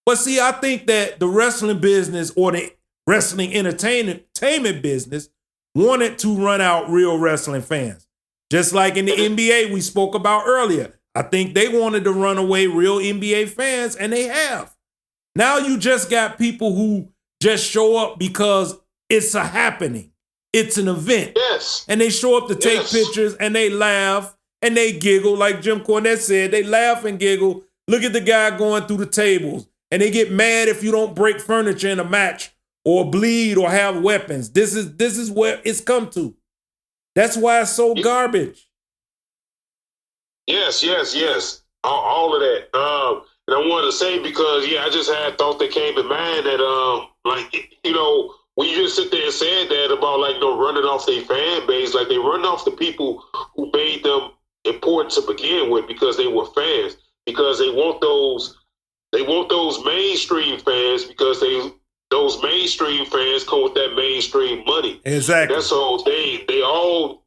But see, I think that the wrestling business or the wrestling entertainment business wanted to run out real wrestling fans. Just like in the NBA we spoke about earlier. I think they wanted to run away real NBA fans, and they have. Now you just got people who just show up because it's a happening. It's an event. Yes. And they show up to take pictures, and they laugh, and they giggle. Like Jim Cornette said, they laugh and giggle. Look at the guy going through the tables. And they get mad if you don't break furniture in a match or bleed or have weapons. This is where it's come to. That's why it's so garbage. Yes. All of that. And I wanted to say because, I just had thought that came to mind that, when you just sit there and said that about, running off their fan base, like they run off the people who made them important to begin with because they were fans, because they want those mainstream fans because those mainstream fans come with that mainstream money. Exactly. And that's all they all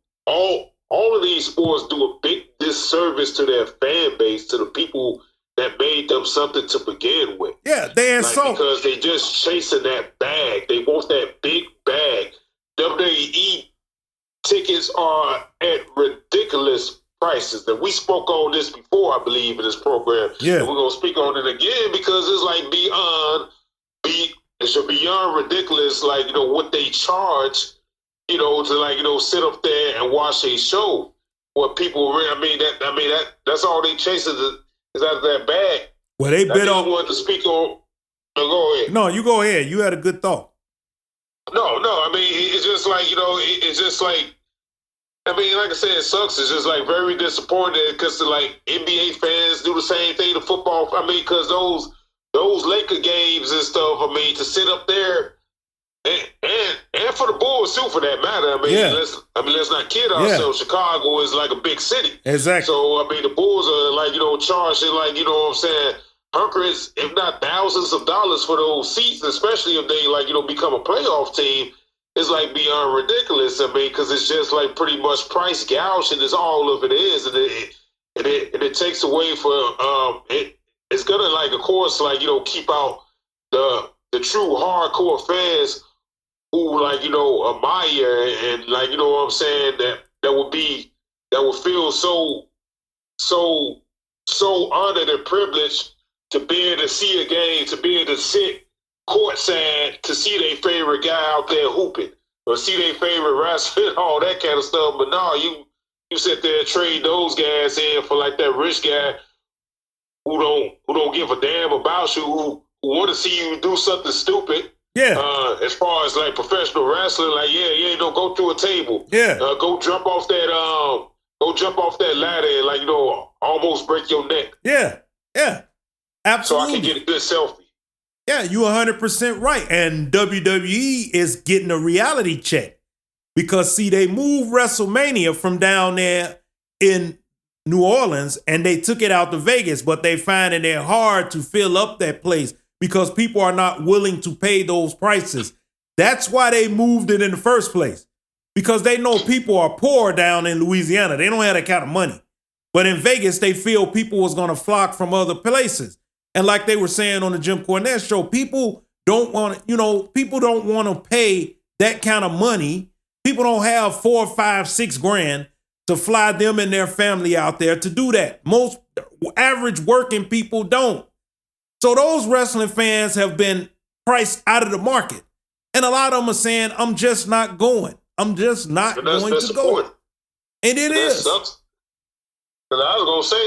of these sports do a big disservice to their fan base, to the people that made them something to begin with. Yeah, they insult. Because they just chasing that bag. They want that big bag. WWE tickets are at ridiculous prices. And we spoke on this before, I believe, in this program. Yeah. And we're going to speak on it again because it's like beyond ridiculous, what they charge, to sit up there and watch a show. What people really, that's all they chasing is out of that bag. Well, they bid on. I wanted to speak on. No, go ahead. No, you go ahead. You had a good thought. No. It's just like, it's just like, like I said, it sucks. It's just very disappointing because NBA fans do the same thing to football. Because those Laker games and stuff. To sit up there and for the Bulls too, for that matter. Let's not kid ourselves. Yeah. Chicago is like a big city. Exactly. So the Bulls are charging hundreds, if not thousands of dollars for those seats, especially if they become a playoff team. It's beyond ridiculous. Because it's just pretty much price gouging is all of it is, and it takes away for it's gonna of course keep out the true hardcore fans who admire and that would feel so honored and privileged to be able to see a game, to be able to sit courtside to see their favorite guy out there hooping or see their favorite wrestler, all that kind of stuff. But no, you sit there and trade those guys in for that rich guy who don't give a damn about you, who want to see you do something stupid. Yeah. As far as professional wrestling, go through a table. Yeah. Go jump off that ladder and almost break your neck. Yeah. Yeah. Absolutely. So I can get a good selfie. Yeah, you 100% right. And WWE is getting a reality check because, see, they moved WrestleMania from down there in New Orleans and they took it out to Vegas, but they finding it hard to fill up that place because people are not willing to pay those prices. That's why they moved it in the first place, because they know people are poor down in Louisiana. They don't have that kind of money. But in Vegas, they feel people was going to flock from other places. And like they were saying on the Jim Cornette show, people don't want to pay that kind of money. People don't have $4, $5, $6 grand to fly them and their family out there to do that. Most average working people don't. So those wrestling fans have been priced out of the market. And a lot of them are saying, I'm just not going. I'm just not going to go. And it is. Because I was gonna say,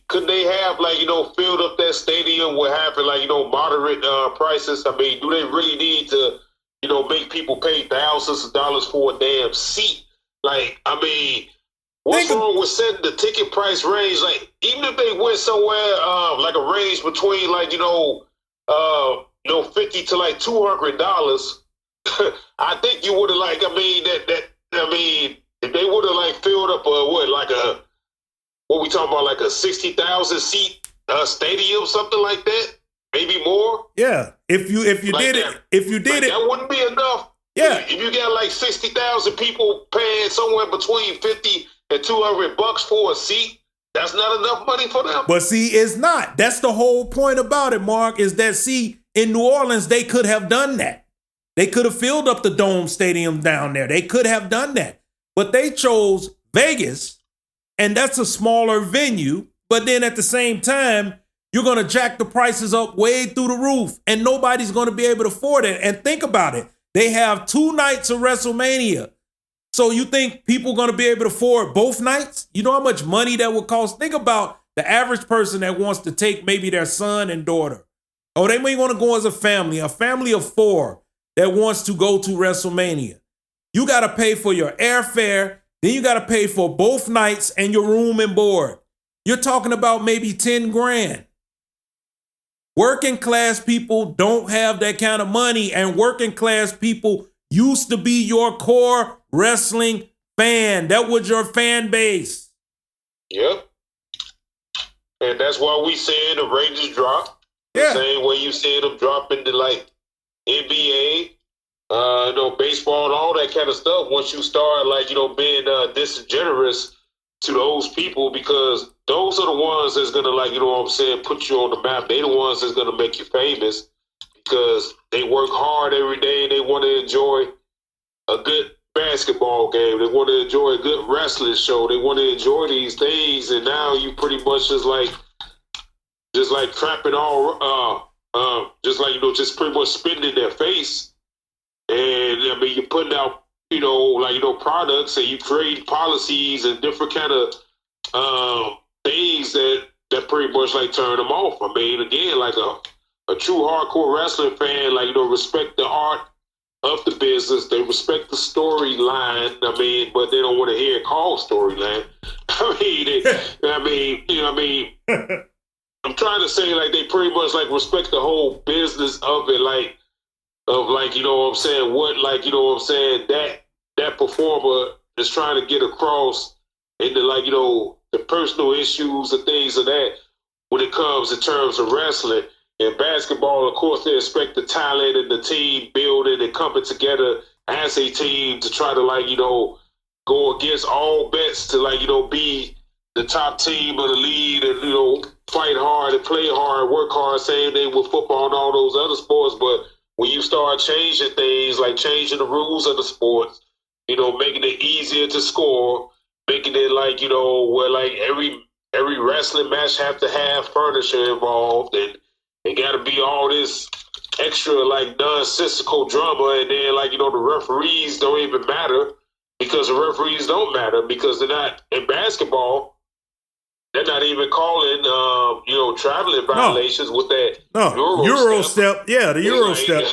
couldn't they have filled up that stadium with having moderate prices? Do they really need to make people pay thousands of dollars for a damn seat? What's wrong with setting the ticket price range? Even if they went somewhere a range between $50 to $200, I think you would have if they would have filled up what we talking about, a 60,000 seat stadium, something like that, maybe more. Yeah, if you did it, that wouldn't be enough. Yeah, if you got 60,000 people paying somewhere between $50 and $200 for a seat, That's not enough money for them. But see, it's not. That's the whole point about it, Mark, is that, see, in New Orleans, they could have done that. They could have filled up the Dome Stadium down there. They could have done that. But they chose Vegas, and that's a smaller venue. But then at the same time, you're going to jack the prices up way through the roof, and nobody's going to be able to afford it. And think about it. They have 2 nights of WrestleMania. So you think people are going to be able to afford both nights? You know how much money that would cost? Think about the average person that wants to take maybe their son and daughter. Or they may want to go as a family of 4 that wants to go to WrestleMania. You got to pay for your airfare. Then you got to pay for both nights and your room and board. You're talking about maybe 10 grand. Working class people don't have that kind of money, and working class people used to be your core wrestling fan. That was your fan base. Yep. And that's why we saying the Rangers drop. The same way you see them dropping the like NBA, baseball and all that kind of stuff. Once you start being disingenuous to those people, because those are the ones that's gonna put you on the map. They the ones that's gonna make you famous because they work hard every day and they want to enjoy a good basketball game. They want to enjoy a good wrestling show. They want to enjoy these things, and now you pretty much just trapping all, just pretty much spitting in their face. And I mean, you're putting out, products, and you create policies and different kind of things that pretty much turn them off. I mean, again, like a true hardcore wrestling fan, respect the art of the business. They respect the storyline. I mean, but they don't want to hear it called storyline. I'm trying to say they pretty much respect the whole business of it, that performer is trying to get across into the personal issues and things of that when it comes in terms of wrestling. In basketball, of course, they expect the talent and the team building and coming together as a team to try to go against all bets to be the top team of the league and fight hard and play hard, work hard. Same thing with football and all those other sports. But when you start changing things, changing the rules of the sports, making it easier to score, making it where every wrestling match have to have furniture involved, and it got to be all this extra nonsensical drama, and then the referees don't even matter because the referees don't matter because they're not in basketball. They're not even calling, traveling violations with that Euro step. Yeah, the Euro step.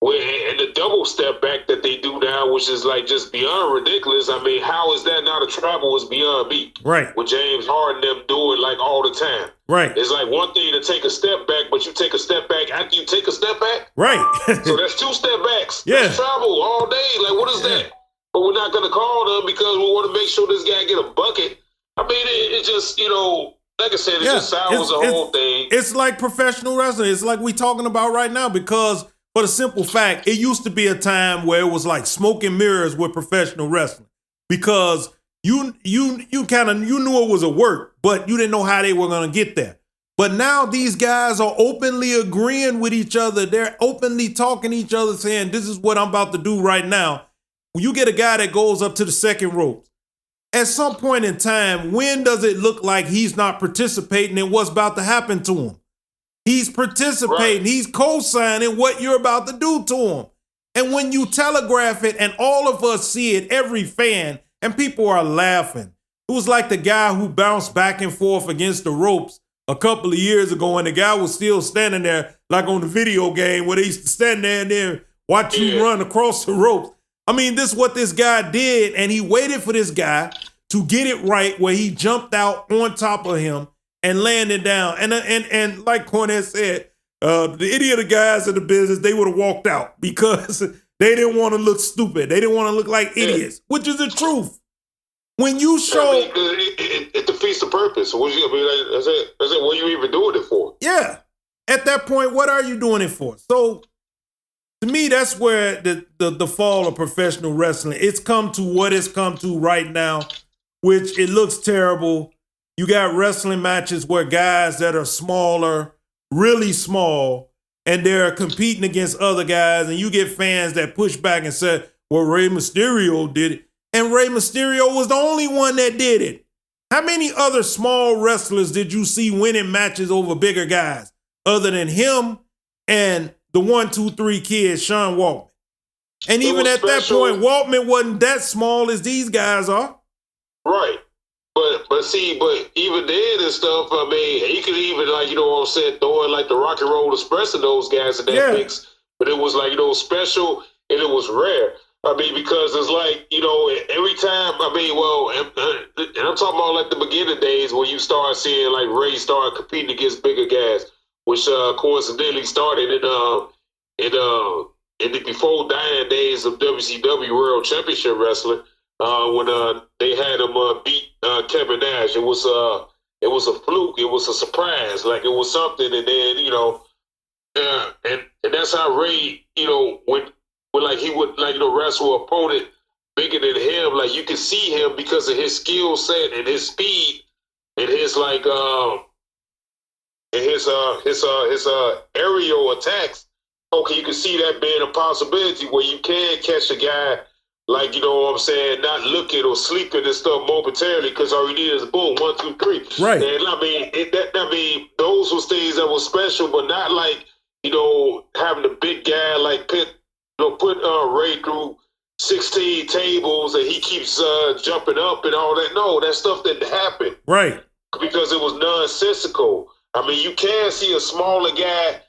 And the double step back that they do now, which is just beyond ridiculous. I mean, how is that not a travel? Is beyond me. Right. With James Harden them do it all the time. Right. It's one thing to take a step back, but you take a step back after you take a step back. Right. So that's 2 step backs. Yeah. That's travel all day. What is that? But we're not going to call them because we want to make sure this guy get a bucket. I mean, it just, like I said, it just sours the whole thing. It's like professional wrestling. It's like we talking about right now because for the simple fact, it used to be a time where it was like smoke and mirrors with professional wrestling because you knew it was a work, but you didn't know how they were going to get there. But now these guys are openly agreeing with each other. They're openly talking to each other saying, this is what I'm about to do right now. When you get a guy that goes up to the second rope, at some point in time, when does it look like he's not participating in what's about to happen to him? He's participating. Right. He's co-signing what you're about to do to him. And when you telegraph it and all of us see it, every fan, and people are laughing. It was like the guy who bounced back and forth against the ropes a couple of years ago, and the guy was still standing there like on the video game where they used to stand there and then watch you run across the ropes. I mean, this is what this guy did, and he waited for this guy to get it right where he jumped out on top of him and landed down. And like Cornette said, the idiot of guys in the business, they would have walked out because they didn't want to look stupid. They didn't want to look like idiots, which is the truth. When you show... it defeats the purpose. That's it. What are you even doing it for? Yeah. At that point, what are you doing it for? So... to me, that's where the fall of professional wrestling, it's come to what it's come to right now, which it looks terrible. You got wrestling matches where guys that are smaller, really small, and they're competing against other guys, and you get fans that push back and say, well, Rey Mysterio did it. And Rey Mysterio was the only one that did it. How many other small wrestlers did you see winning matches over bigger guys other than him and the 1, 2, 3 kid, Sean Waltman? And even at that point, Waltman wasn't that small as these guys are. Right. But even then and stuff, I mean, you could even, like, you know what I'm saying, throw in like the Rock and Roll Express and those guys in that mix. But it was like, you know, special and it was rare. I mean, because it's like, you know, every time, I mean, well, and I'm talking about like the beginning days when you start seeing like Ray start competing against bigger guys, which coincidentally started in the before dying days of WCW World Championship Wrestling, when they had him beat Kevin Nash. It was a fluke. It was a surprise. Like, it was something, and then, you know, and that's how Ray, you know, when like he would, like, you know, wrestle an opponent bigger than him, like you could see him because of his skill set and his speed and his like his aerial attacks. Okay, you can see that being a possibility where you can catch a guy, like, you know what I'm saying, not looking or sleeping and stuff momentarily, because all he did is boom, 1, 2, 3. Right. And I mean, those was things that were special, but not like, you know, having a big guy like Pitt, you know, put Ray through 16 tables and he keeps jumping up and all that. No, that stuff didn't happen. Right. Because it was nonsensical. I mean, you can see a smaller guy.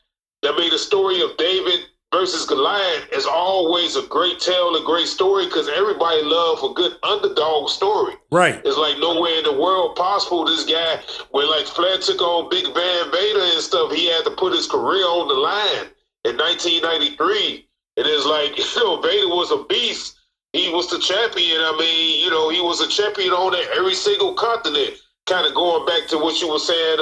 I mean, the story of David versus Goliath is always a great tale, a great story, because everybody loves a good underdog story. Right. It's like nowhere in the world possible this guy, when like Flair took on Big Van Vader and stuff, he had to put his career on the line in 1993. And it's like, you know, Vader was a beast. He was the champion. I mean, you know, he was a champion on every single continent. Kind of going back to what you were saying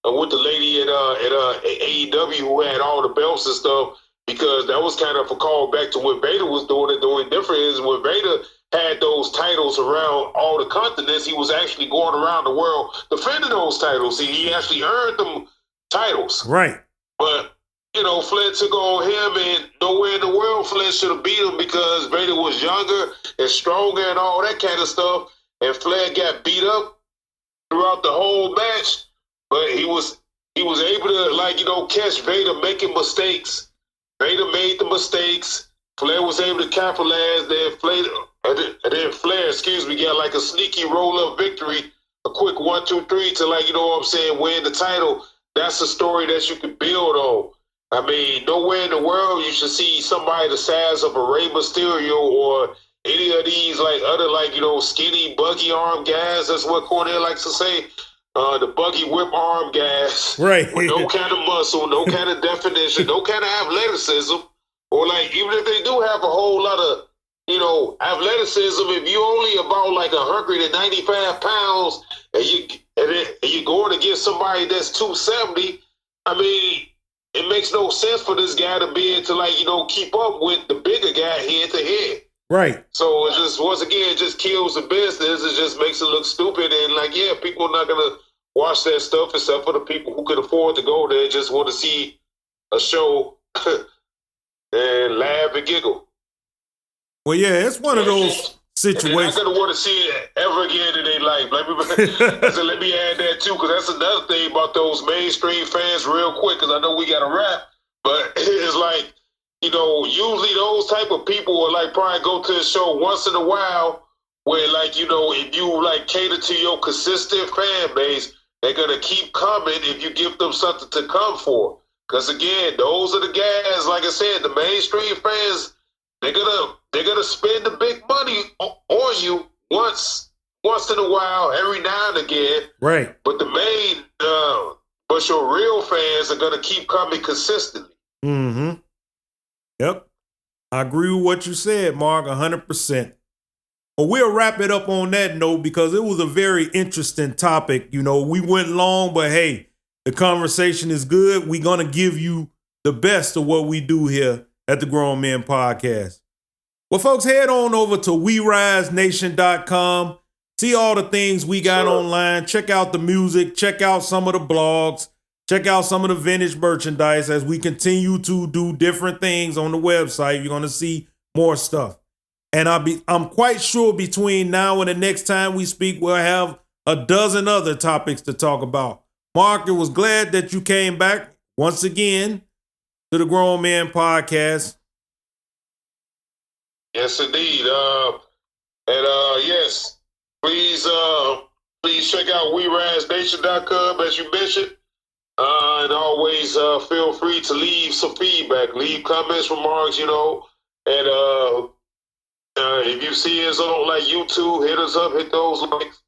with the lady at AEW who had all the belts and stuff, because that was kind of a call back to what Vader was doing. And the only difference is when Vader had those titles around all the continents, he was actually going around the world defending those titles. He actually earned them titles. Right. But, you know, Flair took on him, and nowhere in the world Flair should have beat him, because Vader was younger and stronger and all that kind of stuff. And Flair got beat up throughout the whole match. But he was able to, like, you know, catch Vader making mistakes. Vader made the mistakes. Flair was able to capitalize. Then Flair, got like a sneaky roll-up victory, a quick 1, 2, 3 to, like, you know what I'm saying, win the title. That's a story that you can build on. I mean, nowhere in the world you should see somebody the size of a Rey Mysterio or any of these, like, other, like, you know, skinny, buggy arm guys. That's what Cornell likes to say. The buggy whip arm guys, right? With no kind of muscle, no kind of definition, no kind of athleticism, or like, even if they do have a whole lot of, you know, athleticism, if you only about like 195 pounds and you're going against somebody that's 270, I mean, it makes no sense for this guy to be able to, like, you know, keep up with the bigger guy head to head. Right. So it just, once again, it just kills the business. It just makes it look stupid. And, like, yeah, people are not going to watch that stuff except for the people who could afford to go there, just want to see a show and laugh and giggle. Well, yeah, it's one of those situations. They're not going to want to see it ever again in their life. So let me add that, too, because that's another thing about those mainstream fans real quick, because I know we got to wrap. But it's like, you know, usually those type of people will, like, probably go to the show once in a while where, like, you know, if you, like, cater to your consistent fan base, they're going to keep coming if you give them something to come for. Because, again, those are the guys, like I said, the mainstream fans, they're gonna spend the big money on you once in a while, every now and again. Right. But but your real fans are going to keep coming consistently. Mm-hmm. Yep. I agree with what you said, Mark, 100%. Well, we'll wrap it up on that note because it was a very interesting topic. You know, we went long, but hey, the conversation is good. We're going to give you the best of what we do here at the Grown Men Podcast. Well, folks, head on over to WeRiseNation.com. See all the things we got online. Check out the music. Check out some of the blogs. Check out some of the vintage merchandise as we continue to do different things on the website. You're going to see more stuff. And I'm quite sure between now and the next time we speak, we'll have a dozen other topics to talk about. Mark, it was glad that you came back once again to the Grown Man Podcast. Yes, indeed. Yes, please check out WeRiseNation.com as you mentioned. And always feel free to leave some feedback, leave comments, remarks, and if you see us on like YouTube, hit us up, hit those links.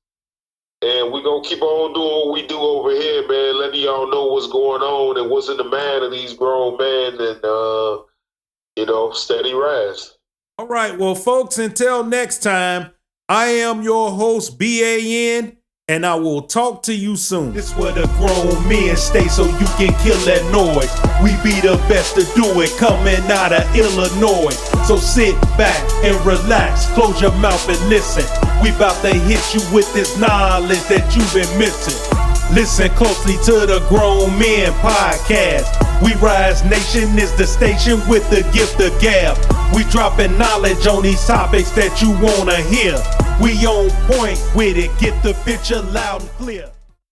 And we're going to keep on doing what we do over here, man, letting y'all know what's going on and what's in the mind of these grown men and, steady rise. All right. Well, folks, until next time, I am your host, BAN, and I will talk to you soon. This where the grown men stay so you can kill that noise. We be the best to do it coming out of Illinois. So sit back and relax, close your mouth and listen. We about to hit you with this knowledge that you've been missing. Listen closely to the Grown Men Podcast. We Rise Nation is the station with the gift of gab. We dropping knowledge on these topics that you wanna hear. We on point with it, get the picture loud and clear.